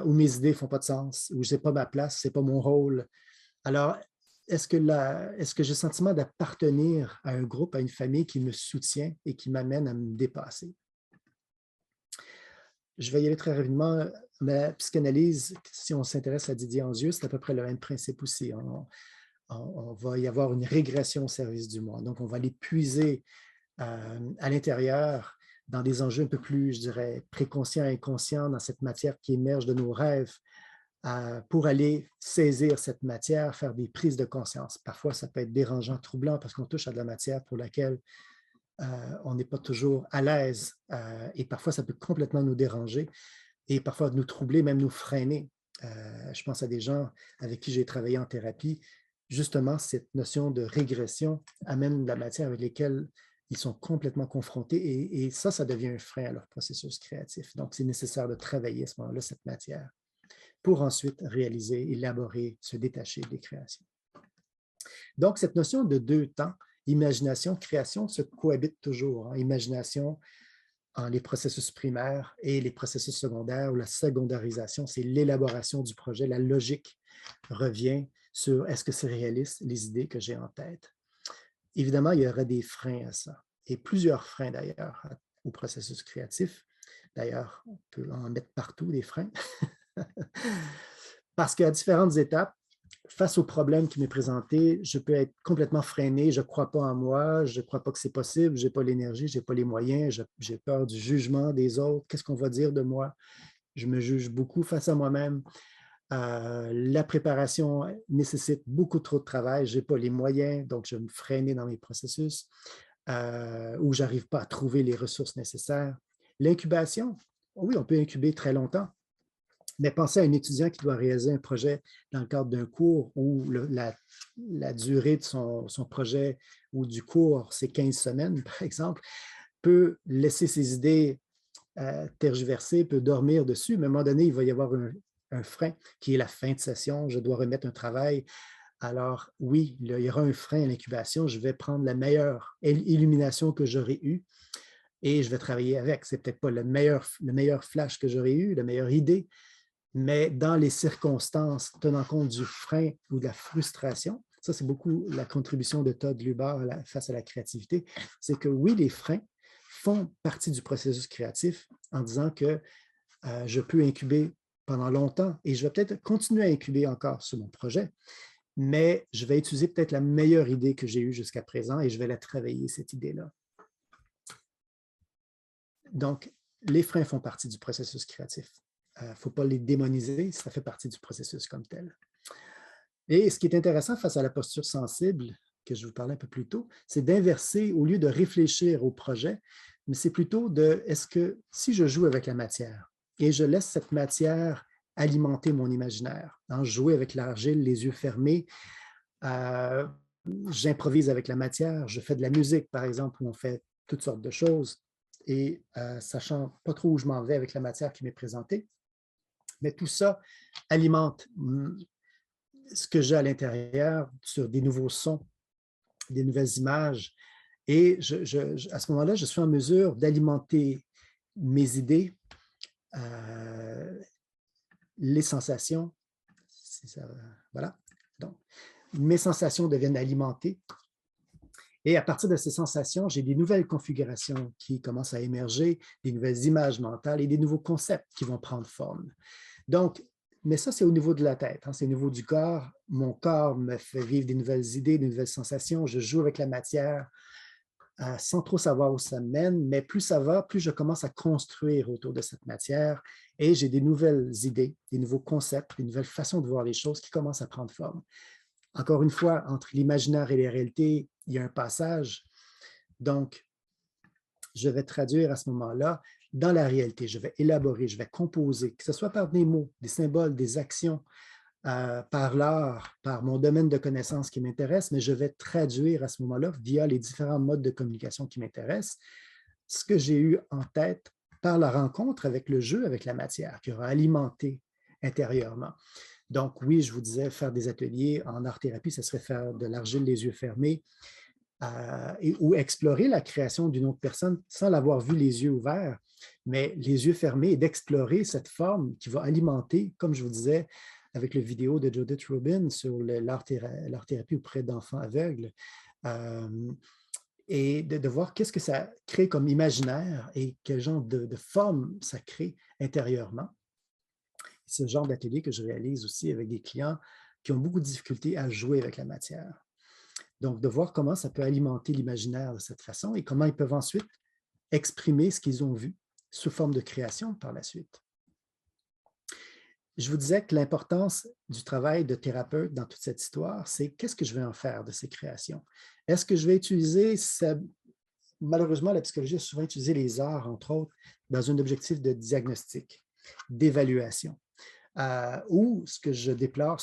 Speaker 2: ou mes idées ne font pas de sens, ou je n'ai pas ma place, ce n'est pas mon rôle. » Alors, est-ce que j'ai le sentiment d'appartenir à un groupe, à une famille qui me soutient et qui m'amène à me dépasser? Je vais y aller très rapidement. Ma psychanalyse, si on s'intéresse à Didier Anzieux, c'est à peu près le même principe aussi. On va y avoir une régression au service du moi. Donc, on va aller puiser à l'intérieur dans des enjeux un peu plus, je dirais, préconscients et inconscients dans cette matière qui émerge de nos rêves pour aller saisir cette matière, faire des prises de conscience. Parfois, ça peut être dérangeant, troublant parce qu'on touche à de la matière pour laquelle on n'est pas toujours à l'aise et parfois, ça peut complètement nous déranger et parfois nous troubler, même nous freiner. Je pense à des gens avec qui j'ai travaillé en thérapie. Justement, cette notion de régression amène de la matière avec laquelle ils sont complètement confrontés et ça devient un frein à leur processus créatif. Donc, c'est nécessaire de travailler à ce moment-là cette matière pour ensuite réaliser, élaborer, se détacher des créations. Donc, cette notion de deux temps, imagination, création, se cohabitent toujours. Imagination en les processus primaires et les processus secondaires ou la secondarisation, c'est l'élaboration du projet. La logique revient sur est-ce que c'est réaliste, les idées que j'ai en tête. Évidemment, il y aurait des freins à ça, et plusieurs freins d'ailleurs au processus créatif. D'ailleurs, on peut en mettre partout des freins. Parce qu'à différentes étapes, face au problème qui m'est présenté, je peux être complètement freiné, je ne crois pas en moi, je ne crois pas que c'est possible, je n'ai pas l'énergie, je n'ai pas les moyens, j'ai peur du jugement des autres, qu'est-ce qu'on va dire de moi? Je me juge beaucoup face à moi-même. La préparation nécessite beaucoup trop de travail, je n'ai pas les moyens, donc je vais me freiner dans mes processus. où je n'arrive pas à trouver les ressources nécessaires. L'incubation, oui, on peut incuber très longtemps, mais pensez à un étudiant qui doit réaliser un projet dans le cadre d'un cours où la durée de son projet ou du cours, c'est 15 semaines, par exemple, peut laisser ses idées tergiverser, peut dormir dessus, mais à un moment donné, il va y avoir un frein qui est la fin de session, je dois remettre un travail. Alors oui, il y aura un frein à l'incubation, je vais prendre la meilleure illumination que j'aurais eue et je vais travailler avec. Ce n'est peut-être pas le meilleur flash que j'aurais eu, la meilleure idée, mais dans les circonstances, tenant compte du frein ou de la frustration, ça c'est beaucoup la contribution de Todd Luber face à la créativité, c'est que oui, les freins font partie du processus créatif en disant que je peux incuber pendant longtemps et je vais peut-être continuer à incuber encore sur mon projet, mais je vais utiliser peut-être la meilleure idée que j'ai eue jusqu'à présent et je vais la travailler, cette idée-là. Donc, les freins font partie du processus créatif. Il ne faut pas les démoniser, ça fait partie du processus comme tel. Et ce qui est intéressant face à la posture sensible, que je vous parlais un peu plus tôt, c'est d'inverser, au lieu de réfléchir au projet, mais c'est plutôt de, est-ce que si je joue avec la matière et je laisse cette matière alimenter mon imaginaire, jouer avec l'argile, les yeux fermés, j'improvise avec la matière, je fais de la musique, par exemple, où on fait toutes sortes de choses, et sachant pas trop où je m'en vais avec la matière qui m'est présentée, mais tout ça alimente ce que j'ai à l'intérieur sur des nouveaux sons, des nouvelles images. Et à ce moment-là, je suis en mesure d'alimenter mes idées, les sensations. Voilà. Donc, mes sensations deviennent alimentées. Et à partir de ces sensations, j'ai des nouvelles configurations qui commencent à émerger, des nouvelles images mentales et des nouveaux concepts qui vont prendre forme. Donc, mais ça, c'est au niveau de la tête, c'est au niveau du corps. Mon corps me fait vivre des nouvelles idées, des nouvelles sensations. Je joue avec la matière sans trop savoir où ça mène, mais plus ça va, plus je commence à construire autour de cette matière et j'ai des nouvelles idées, des nouveaux concepts, des nouvelles façons de voir les choses qui commencent à prendre forme. Encore une fois, entre l'imaginaire et les réalités, il y a un passage. Donc, je vais traduire à ce moment-là dans la réalité. Je vais élaborer, je vais composer, que ce soit par des mots, des symboles, des actions, par l'art, par mon domaine de connaissances qui m'intéresse, mais je vais traduire à ce moment-là, via les différents modes de communication qui m'intéressent, ce que j'ai eu en tête par la rencontre avec le jeu, avec la matière, qui aura alimenté intérieurement. Donc oui, je vous disais, faire des ateliers en art-thérapie, ce serait faire de l'argile les yeux fermés, ou explorer la création d'une autre personne sans l'avoir vu les yeux ouverts, mais les yeux fermés et d'explorer cette forme qui va alimenter, comme je vous disais, avec le vidéo de Judith Rubin sur l'art-thérapie auprès d'enfants aveugles, et de voir qu'est-ce que ça crée comme imaginaire et quel genre de forme ça crée intérieurement. C'est ce genre d'atelier que je réalise aussi avec des clients qui ont beaucoup de difficultés à jouer avec la matière. Donc, de voir comment ça peut alimenter l'imaginaire de cette façon et comment ils peuvent ensuite exprimer ce qu'ils ont vu sous forme de création par la suite. Je vous disais que l'importance du travail de thérapeute dans toute cette histoire, c'est qu'est-ce que je vais en faire de ces créations? Est-ce que je vais utiliser, malheureusement, la psychologie a souvent utilisé les arts, entre autres, dans un objectif de diagnostic, d'évaluation. Ou ce que je déplore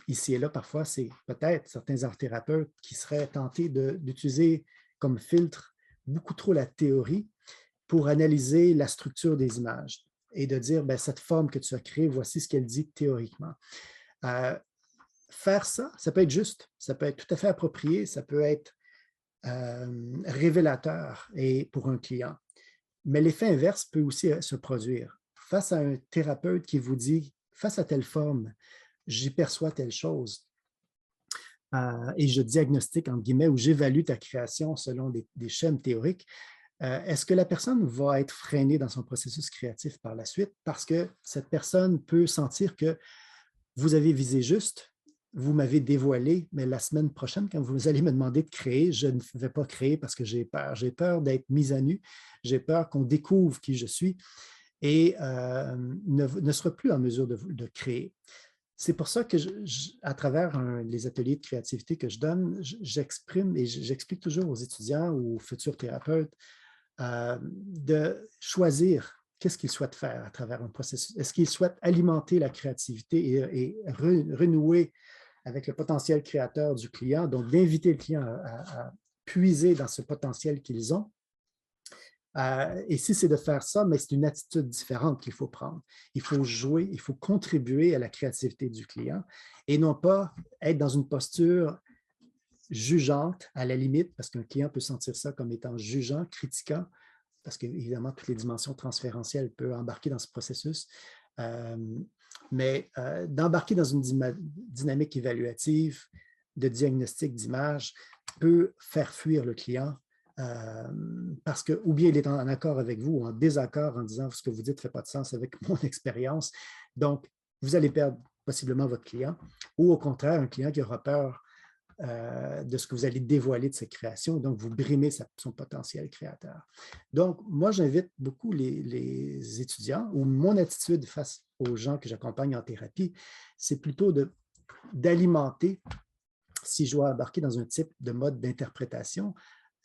Speaker 2: ici et là parfois, c'est peut-être certains art-thérapeutes qui seraient tentés d'utiliser comme filtre beaucoup trop la théorie pour analyser la structure des images et de dire, ben, cette forme que tu as créée, voici ce qu'elle dit théoriquement. Faire ça, ça peut être juste, ça peut être tout à fait approprié, ça peut être révélateur et pour un client. Mais l'effet inverse peut aussi se produire. Face à un thérapeute qui vous dit, face à telle forme, j'y perçois telle chose, et je diagnostique, entre guillemets, ou j'évalue ta création selon des schèmes théoriques, est-ce que la personne va être freinée dans son processus créatif par la suite parce que cette personne peut sentir que vous avez visé juste, vous m'avez dévoilé, mais la semaine prochaine, quand vous allez me demander de créer, je ne vais pas créer parce que j'ai peur. J'ai peur d'être mise à nu, j'ai peur qu'on découvre qui je suis et ne sera plus en mesure de créer. c'est pour ça que, à travers les ateliers de créativité que je donne, j'exprime et j'explique toujours aux étudiants ou aux futurs thérapeutes de choisir qu'est-ce qu'ils souhaitent faire à travers un processus. Est-ce qu'ils souhaitent alimenter la créativité et renouer avec le potentiel créateur du client, donc d'inviter le client à puiser dans ce potentiel qu'ils ont? Et si c'est de faire ça, mais c'est une attitude différente qu'il faut prendre. Il faut jouer, il faut contribuer à la créativité du client et non pas être dans une posture jugeante à la limite, parce qu'un client peut sentir ça comme étant jugeant, critiquant, parce qu'évidemment, toutes les dimensions transférentielles peuvent embarquer dans ce processus. Mais d'embarquer dans une dynamique évaluative de diagnostic d'image peut faire fuir le client parce que, ou bien il est en accord avec vous ou en désaccord en disant ce que vous dites ne fait pas de sens avec mon expérience. Donc, vous allez perdre possiblement votre client ou au contraire, un client qui aura peur de ce que vous allez dévoiler de ses créations, donc vous brimez son potentiel créateur. Donc, moi, j'invite beaucoup les étudiants, ou mon attitude face aux gens que j'accompagne en thérapie, c'est plutôt d'alimenter, si je dois embarquer dans un type de mode d'interprétation,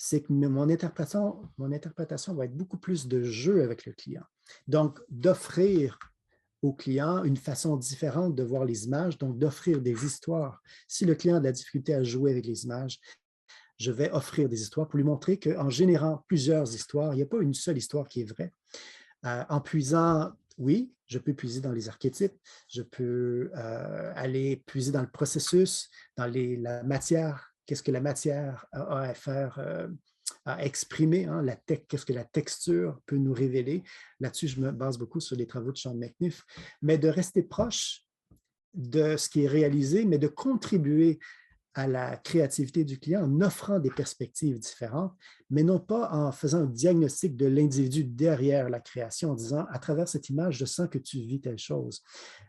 Speaker 2: c'est que mon interprétation va être beaucoup plus de jeu avec le client. Donc, d'offrir au client une façon différente de voir les images, donc d'offrir des histoires. Si le client a de la difficulté à jouer avec les images, je vais offrir des histoires pour lui montrer qu'en générant plusieurs histoires, il n'y a pas une seule histoire qui est vraie. En puisant, oui, je peux puiser dans les archétypes, je peux aller puiser dans le processus, dans la matière, qu'est-ce que la matière a à faire, à exprimer, hein, qu'est-ce que la texture peut nous révéler. Là-dessus, je me base beaucoup sur les travaux de Sean McNiff, mais de rester proche de ce qui est réalisé, mais de contribuer à la créativité du client en offrant des perspectives différentes, mais non pas en faisant un diagnostic de l'individu derrière la création, en disant, à travers cette image, je sens que tu vis telle chose,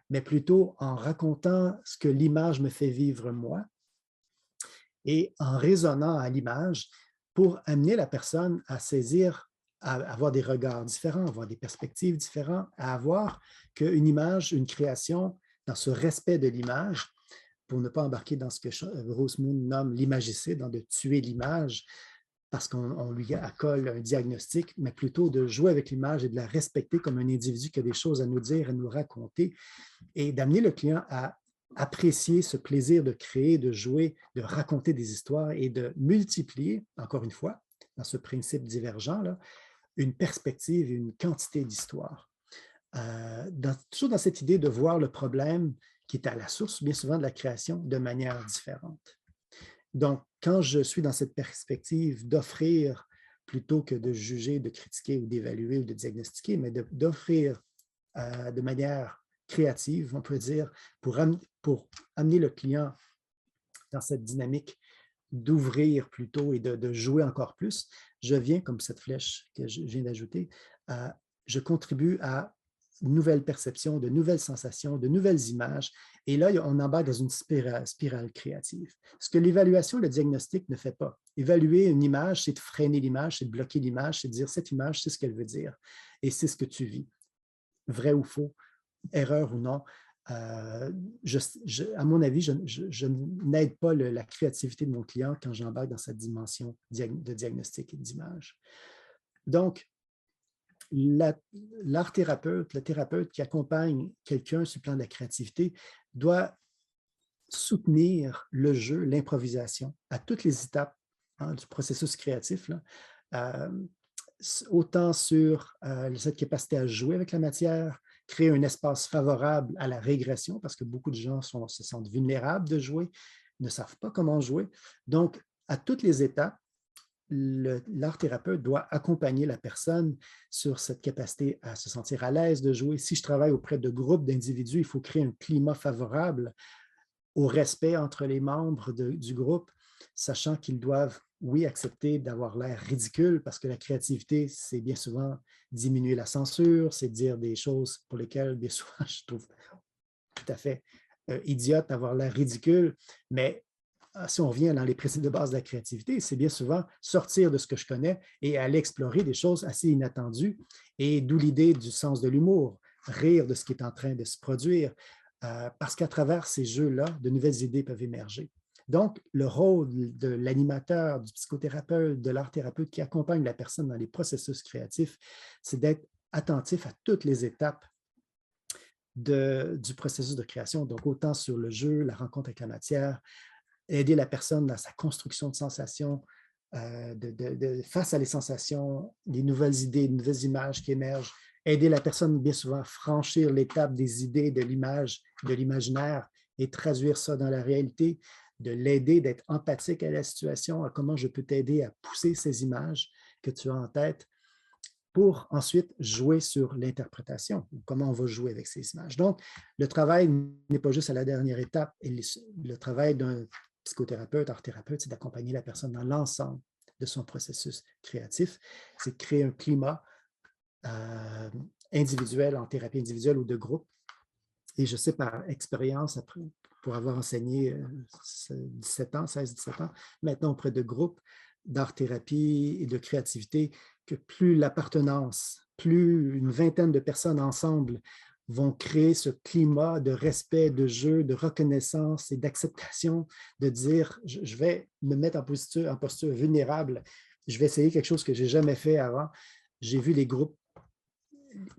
Speaker 2: mais plutôt en racontant ce que l'image me fait vivre moi et en raisonnant à l'image pour amener la personne à saisir, à avoir des regards différents, à avoir des perspectives différentes, à avoir qu'une image, une création, dans ce respect de l'image, pour ne pas embarquer dans ce que Rosemoon nomme l'imagicide, de tuer l'image parce qu'on lui accole un diagnostic, mais plutôt de jouer avec l'image et de la respecter comme un individu qui a des choses à nous dire, à nous raconter, et d'amener le client à apprécier ce plaisir de créer, de jouer, de raconter des histoires et de multiplier, encore une fois, dans ce principe divergent, là, une perspective et une quantité d'histoires. Toujours dans cette idée de voir le problème qui est à la source, bien souvent, de la création de manière différente. Donc, quand je suis dans cette perspective d'offrir, plutôt que de juger, de critiquer ou d'évaluer ou de diagnostiquer, mais d'offrir de manière créative, on peut dire, pour amener le client dans cette dynamique d'ouvrir plutôt et de jouer encore plus, je viens, comme cette flèche que je viens d'ajouter, je contribue à de nouvelles perceptions, de nouvelles sensations, de nouvelles images. Et là, on embarque dans une spirale créative. Ce que l'évaluation, le diagnostic ne fait pas. Évaluer une image, c'est de freiner l'image, c'est de bloquer l'image, c'est de dire cette image, c'est ce qu'elle veut dire. Et c'est ce que tu vis. Vrai ou faux, erreur ou non. À mon avis, je n'aide pas la créativité de mon client quand j'embarque dans cette dimension de diagnostic et d'image. Donc, l'art thérapeute, le thérapeute qui accompagne quelqu'un sur le plan de la créativité doit soutenir le jeu, l'improvisation à toutes les étapes du processus créatif, là, autant sur cette capacité à jouer avec la matière, créer un espace favorable à la régression, parce que beaucoup de gens se sentent vulnérables de jouer, ne savent pas comment jouer. Donc, à toutes les étapes, l'art thérapeute doit accompagner la personne sur cette capacité à se sentir à l'aise de jouer. Si je travaille auprès de groupes d'individus, il faut créer un climat favorable au respect entre les membres du groupe, sachant qu'ils doivent, oui, accepter d'avoir l'air ridicule, parce que la créativité, c'est bien souvent diminuer la censure, c'est dire des choses pour lesquelles, bien souvent, je trouve tout à fait idiote d'avoir l'air ridicule, mais si on revient dans les principes de base de la créativité, c'est bien souvent sortir de ce que je connais et aller explorer des choses assez inattendues, et d'où l'idée du sens de l'humour, rire de ce qui est en train de se produire, parce qu'à travers ces jeux-là, de nouvelles idées peuvent émerger. Donc, le rôle de l'animateur, du psychothérapeute, de l'art-thérapeute qui accompagne la personne dans les processus créatifs, c'est d'être attentif à toutes les étapes du processus de création, donc autant sur le jeu, la rencontre avec la matière, aider la personne dans sa construction de sensations, face à les sensations, les nouvelles idées, les nouvelles images qui émergent, aider la personne bien souvent à franchir l'étape des idées, de l'image, de l'imaginaire et traduire ça dans la réalité, de l'aider, d'être empathique à la situation, à comment je peux t'aider à pousser ces images que tu as en tête pour ensuite jouer sur l'interprétation, comment on va jouer avec ces images. Donc, le travail n'est pas juste à la dernière étape. Et le travail d'un psychothérapeute, art-thérapeute, c'est d'accompagner la personne dans l'ensemble de son processus créatif. C'est de créer un climat individuel, en thérapie individuelle ou de groupe. Et je sais par expérience, pour avoir enseigné 17 ans, 16-17 ans, maintenant auprès de groupes d'art-thérapie et de créativité, que plus l'appartenance, plus une vingtaine de personnes ensemble vont créer ce climat de respect, de jeu, de reconnaissance et d'acceptation, de dire, je vais me mettre en posture vulnérable, je vais essayer quelque chose que je n'ai jamais fait avant. J'ai vu les groupes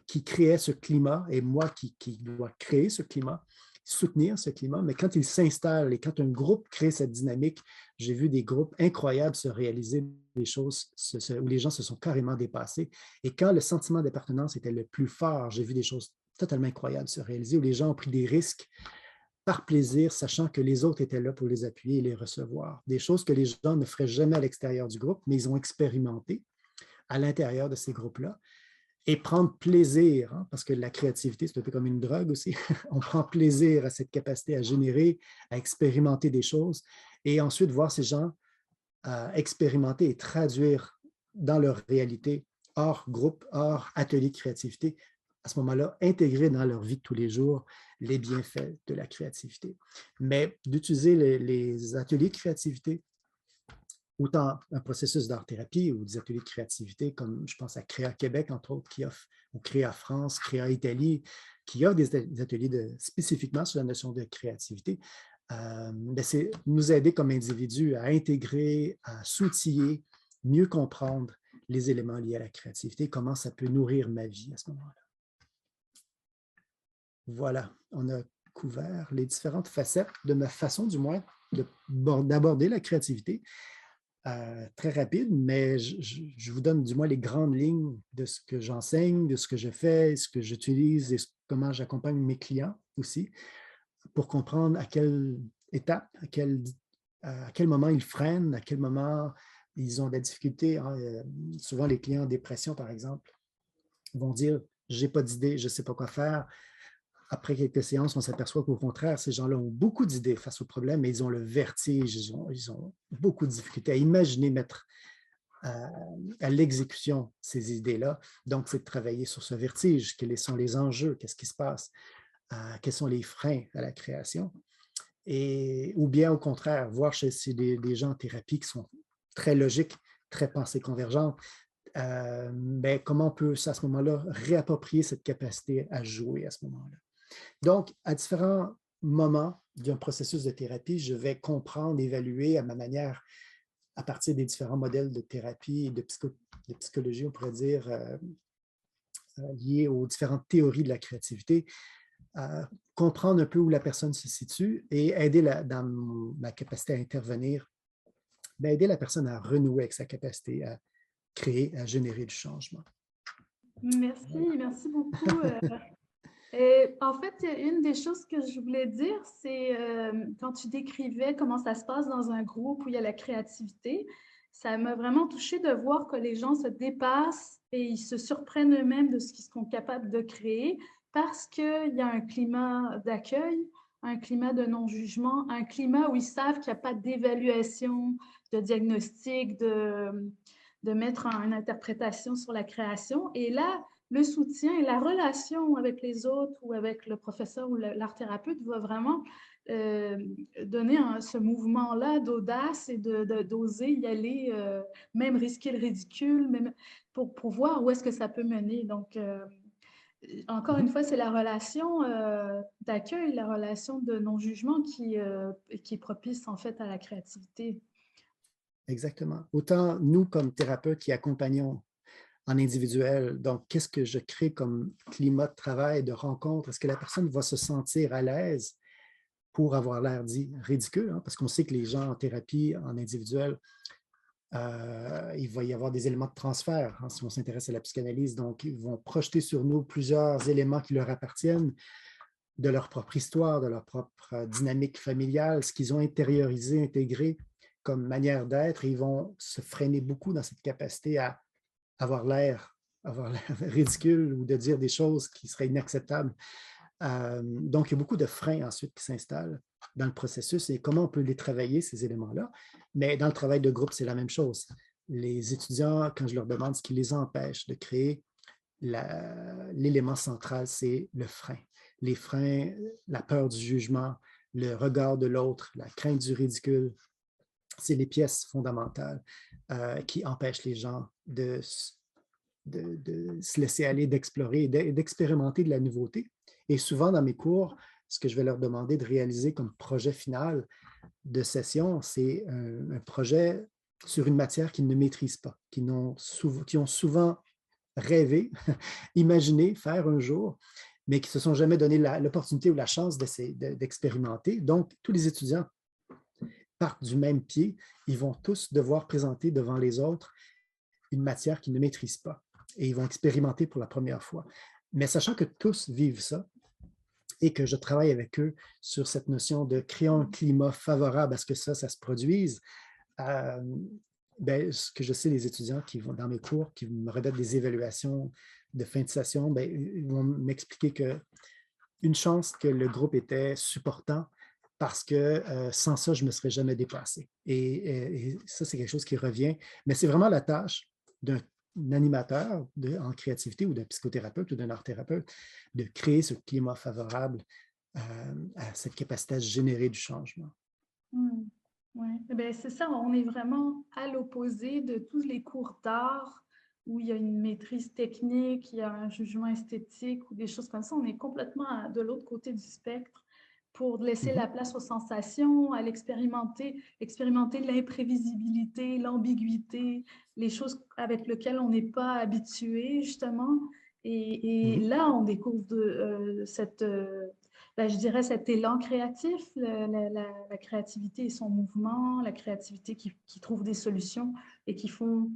Speaker 2: qui créaient ce climat et moi qui dois créer ce climat, soutenir ce climat, mais quand il s'installe et quand un groupe crée cette dynamique, j'ai vu des groupes incroyables se réaliser des choses où les gens se sont carrément dépassés. Et quand le sentiment d'appartenance était le plus fort, j'ai vu des choses totalement incroyables se réaliser, où les gens ont pris des risques par plaisir, sachant que les autres étaient là pour les appuyer et les recevoir. Des choses que les gens ne feraient jamais à l'extérieur du groupe, mais ils ont expérimenté à l'intérieur de ces groupes-là. Et prendre plaisir, hein, parce que la créativité, c'est un peu comme une drogue aussi. On prend plaisir à cette capacité à générer, à expérimenter des choses, et ensuite voir ces gens expérimenter et traduire dans leur réalité, hors groupe, hors atelier de créativité, à ce moment-là, intégrer dans leur vie de tous les jours les bienfaits de la créativité. Mais d'utiliser les ateliers de créativité, autant un processus d'art-thérapie ou des ateliers de créativité, comme je pense à Créa Québec, entre autres, qui offre, ou Créa France, Créa Italie, qui offre des ateliers spécifiquement sur la notion de créativité. C'est nous aider comme individus à intégrer, à s'outiller, mieux comprendre les éléments liés à la créativité, comment ça peut nourrir ma vie à ce moment-là. Voilà, on a couvert les différentes facettes de ma façon, du moins, d'aborder la créativité. Très rapide, mais je vous donne du moins les grandes lignes de ce que j'enseigne, de ce que je fais, ce que j'utilise et comment j'accompagne mes clients aussi, pour comprendre à quelle étape, à quel moment ils freinent, à quel moment ils ont de la difficulté. Hein. Souvent, les clients en dépression, par exemple, vont dire « j'ai pas d'idée, je ne sais pas quoi faire ». Après quelques séances, on s'aperçoit qu'au contraire, ces gens-là ont beaucoup d'idées face au problème, mais ils ont le vertige, ils ont beaucoup de difficultés à imaginer mettre à l'exécution ces idées-là. Donc, c'est de travailler sur ce vertige. Quels sont les enjeux? Qu'est-ce qui se passe? Quels sont les freins à la création? Ou bien, au contraire, voir chez des gens en thérapie qui sont très logiques, très pensées convergentes, comment on peut, à ce moment-là, réapproprier cette capacité à jouer à ce moment-là. Donc, à différents moments d'un processus de thérapie, je vais comprendre, évaluer à ma manière, à partir des différents modèles de thérapie et de psychologie, on pourrait dire, liés aux différentes théories de la créativité, comprendre un peu où la personne se situe et aider dans ma capacité à intervenir, aider la personne à renouer avec sa capacité à créer, à générer du changement.
Speaker 1: Merci, merci beaucoup. Et en fait, une des choses que je voulais dire, c'est quand tu décrivais comment ça se passe dans un groupe où il y a la créativité, ça m'a vraiment touchée de voir que les gens se dépassent et ils se surprennent eux-mêmes de ce qu'ils sont capables de créer parce qu'il y a un climat d'accueil, un climat de non-jugement, un climat où ils savent qu'il n'y a pas d'évaluation, de diagnostic, de mettre une interprétation sur la création. Et là, le soutien et la relation avec les autres ou avec le professeur ou l'art-thérapeute va vraiment donner ce mouvement-là d'audace et d'oser y aller, même risquer le ridicule, même pour voir où est-ce que ça peut mener. Donc, encore une fois, c'est la relation d'accueil, la relation de non-jugement qui est propice en fait à la créativité.
Speaker 2: Exactement. Autant nous, comme thérapeutes qui accompagnons en individuel, donc qu'est-ce que je crée comme climat de travail, de rencontre? Est-ce que la personne va se sentir à l'aise pour avoir l'air dit ridicule? Hein? Parce qu'on sait que les gens en thérapie, en individuel, il va y avoir des éléments de transfert, hein, si on s'intéresse à la psychanalyse. Donc, ils vont projeter sur nous plusieurs éléments qui leur appartiennent, de leur propre histoire, de leur propre dynamique familiale, ce qu'ils ont intériorisé, intégré comme manière d'être, et ils vont se freiner beaucoup dans cette capacité à avoir l'air ridicule ou de dire des choses qui seraient inacceptables. Donc, il y a beaucoup de freins ensuite qui s'installent dans le processus et comment on peut les travailler, ces éléments-là. Mais dans le travail de groupe, c'est la même chose. Les étudiants, quand je leur demande ce qui les empêche de créer, l'élément central, c'est le frein. Les freins, la peur du jugement, le regard de l'autre, la crainte du ridicule, c'est les pièces fondamentales qui empêchent les gens de se laisser aller, d'explorer et d'expérimenter de la nouveauté. Et souvent, dans mes cours, ce que je vais leur demander de réaliser comme projet final de session, c'est un projet sur une matière qu'ils ne maîtrisent pas, qui ont souvent rêvé, imaginé faire un jour, mais qui ne se sont jamais donné l'opportunité ou la chance d'expérimenter. Donc, tous les étudiants partent du même pied. Ils vont tous devoir présenter devant les autres une matière qu'ils ne maîtrisent pas et ils vont expérimenter pour la première fois. Mais sachant que tous vivent ça et que je travaille avec eux sur cette notion de créer un climat favorable à ce que ça se produise, ce que je sais, les étudiants qui vont dans mes cours, qui me redonnent des évaluations de fin de session, ils vont m'expliquer qu'une chance que le groupe était supportant parce que sans ça, je ne me serais jamais dépassé. Et ça, c'est quelque chose qui revient. Mais c'est vraiment la tâche d'un animateur en créativité ou d'un psychothérapeute ou d'un art-thérapeute de créer ce climat favorable à cette capacité à générer du changement.
Speaker 1: Ouais. C'est ça, on est vraiment à l'opposé de tous les cours d'art où il y a une maîtrise technique, il y a un jugement esthétique ou des choses comme ça. On est complètement de l'autre côté du spectre pour laisser la place aux sensations, à l'expérimenter, expérimenter l'imprévisibilité, l'ambiguïté, les choses avec lesquelles on n'est pas habitué, justement. Et là, on découvre je dirais cet élan créatif, la créativité et son mouvement, la créativité qui trouve des solutions et qui font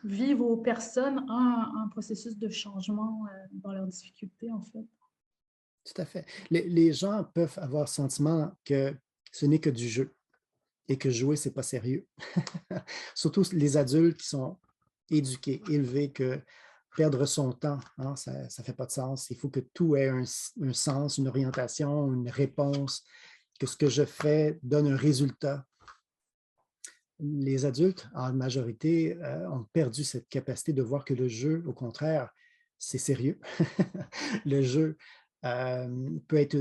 Speaker 1: vivre aux personnes un processus de changement dans leurs difficultés, en fait.
Speaker 2: Tout à fait. Les gens peuvent avoir le sentiment que ce n'est que du jeu et que jouer, ce n'est pas sérieux. Surtout les adultes qui sont éduqués, élevés, que perdre son temps, hein, ça ne fait pas de sens. Il faut que tout ait un sens, une orientation, une réponse, que ce que je fais donne un résultat. Les adultes, en majorité, ont perdu cette capacité de voir que le jeu, au contraire, c'est sérieux. Le jeu peut être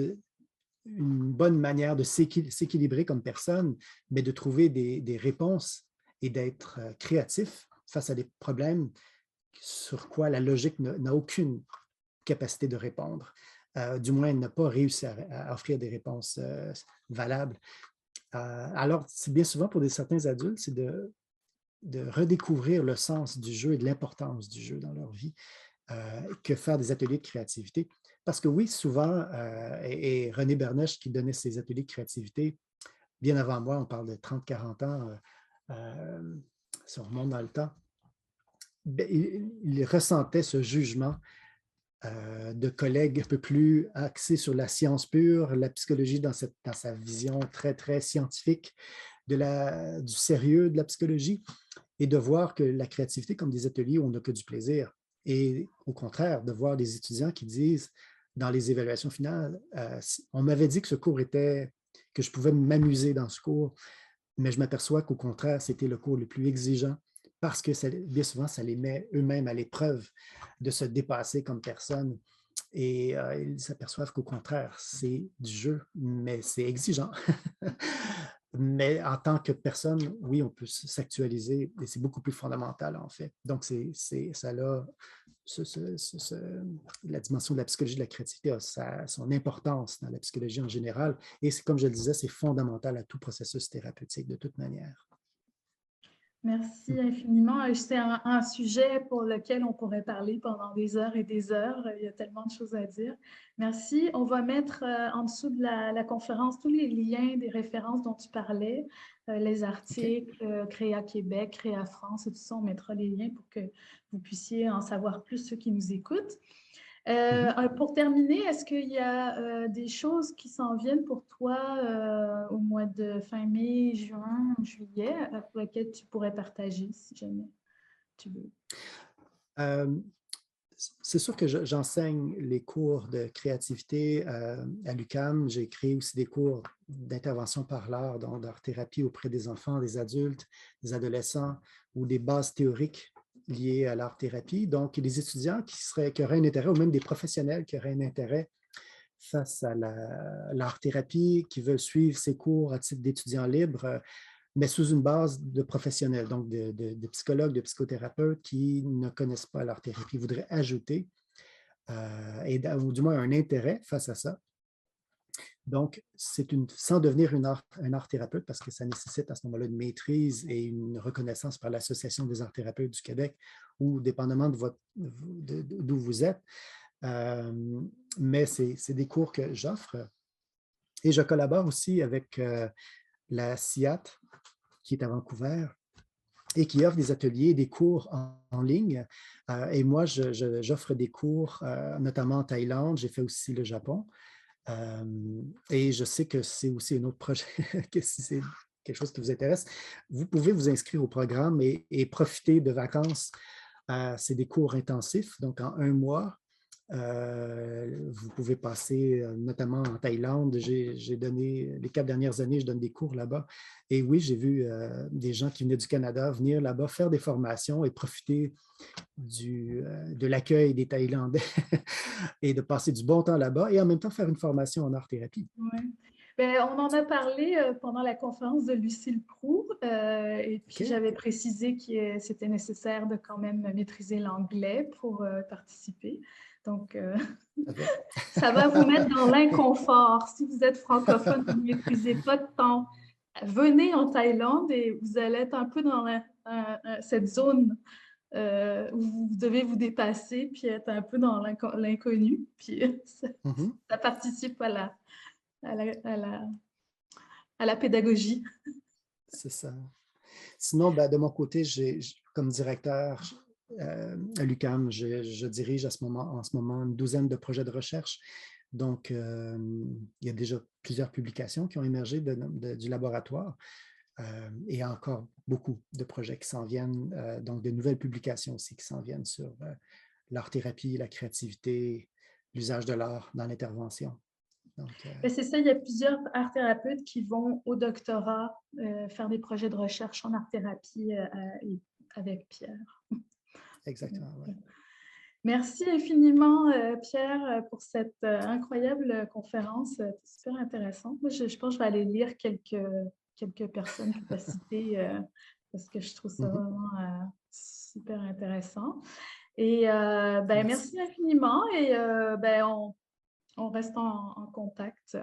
Speaker 2: une bonne manière de s'équilibrer comme personne, mais de trouver des réponses et d'être créatif face à des problèmes sur quoi la logique n'a aucune capacité de répondre. Du moins, elle n'a pas réussi à offrir des réponses valables. Alors, c'est bien souvent pour certains adultes, c'est de redécouvrir le sens du jeu et de l'importance du jeu dans leur vie que faire des ateliers de créativité. Parce que oui, souvent, et René Bernèche qui donnait ses ateliers de créativité, bien avant moi, on parle de 30-40 ans, si on remonte dans le temps, il ressentait ce jugement de collègues un peu plus axés sur la science pure, la psychologie dans sa vision très, très scientifique du sérieux de la psychologie, et de voir que la créativité comme des ateliers où on n'a que du plaisir. Et au contraire, de voir des étudiants qui disent dans les évaluations finales, on m'avait dit que que je pouvais m'amuser dans ce cours, mais je m'aperçois qu'au contraire, c'était le cours le plus exigeant parce que bien souvent, ça les met eux-mêmes à l'épreuve de se dépasser comme personne. Et ils s'aperçoivent qu'au contraire, c'est du jeu, mais c'est exigeant. Mais en tant que personne, oui, on peut s'actualiser et c'est beaucoup plus fondamental, en fait. Donc, ça a la dimension de la psychologie de la créativité a son importance dans la psychologie en général. Et comme je le disais, c'est fondamental à tout processus thérapeutique de toute manière.
Speaker 1: Merci infiniment. C'est un sujet pour lequel on pourrait parler pendant des heures et des heures. Il y a tellement de choses à dire. Merci. On va mettre en dessous de la conférence tous les liens des références dont tu parlais, les
Speaker 2: OK?
Speaker 1: articles, Créa Québec, Créa France et tout ça. On mettra les liens pour que vous puissiez en savoir plus, ceux qui nous écoutent. Pour terminer, est-ce qu'il y a des choses qui s'en viennent pour toi au mois de fin mai, juin, juillet, pour lesquelles tu pourrais partager si jamais tu veux?
Speaker 2: Euh, c'est sûr que j'enseigne les cours de créativité à l'UQAM. J'ai créé aussi des cours d'intervention par l'art, donc d'art-thérapie auprès des enfants, des adultes, des adolescents ou des bases théoriques liées à l'art-thérapie. Donc, des étudiants qui auraient un intérêt, ou même des professionnels qui auraient un intérêt face à l'art-thérapie, qui veulent suivre ces cours à titre d'étudiants libres, mais sous une base de professionnels, donc de psychologues, de psychothérapeutes qui ne connaissent pas l'art-thérapie, voudraient ajouter, ou du moins un intérêt face à ça. Donc, sans devenir un art-thérapeute, parce que ça nécessite à ce moment-là une maîtrise et une reconnaissance par l'Association des arts-thérapeutes du Québec, ou dépendamment d'où vous êtes. Mais c'est des cours que j'offre. Et je collabore aussi avec la CIAT, qui est à Vancouver, et qui offre des ateliers, des cours en ligne. Et moi, j'offre des cours, notamment en Thaïlande. J'ai fait aussi le Japon. Et je sais que c'est aussi un autre projet, que si c'est quelque chose qui vous intéresse, vous pouvez vous inscrire au programme et profiter de vacances. C'est des cours intensifs, donc en un mois. Vous pouvez passer, notamment en Thaïlande. J'ai donné, les 4 dernières années, je donne des cours là-bas. Et oui, j'ai vu des gens qui venaient du Canada venir là-bas faire des formations et profiter de l'accueil des Thaïlandais et de passer du bon temps là-bas et en même temps faire une formation en art-thérapie.
Speaker 1: Ouais. Ben, on en a parlé pendant la conférence de Lucille Proulx et puis
Speaker 2: OK?
Speaker 1: j'avais précisé que c'était nécessaire de quand même maîtriser l'anglais pour participer. Donc, ça va vous mettre dans l'inconfort. Si vous êtes francophone, vous ne maîtrisez pas de temps, venez en Thaïlande et vous allez être un peu dans cette zone où vous devez vous dépasser puis être un peu dans l'inconnu. Puis ça participe à la, à la, à la pédagogie.
Speaker 2: C'est ça. Sinon, ben, de mon côté, comme directeur à l'UQAM, je dirige en ce moment une douzaine de projets de recherche. Donc, il y a déjà plusieurs publications qui ont émergé du laboratoire et encore beaucoup de projets qui s'en viennent, donc de nouvelles publications aussi qui s'en viennent sur l'art-thérapie, la créativité, l'usage de l'art dans l'intervention.
Speaker 1: C'est ça, il y a plusieurs art-thérapeutes qui vont au doctorat faire des projets de recherche en art-thérapie avec Pierre.
Speaker 2: Exactement, oui.
Speaker 1: Merci infiniment, Pierre, pour cette incroyable conférence. C'était super intéressant. Moi, je pense que je vais aller lire quelques personnes que tu as citées parce que je trouve ça vraiment super intéressant. Et merci infiniment et on reste en contact.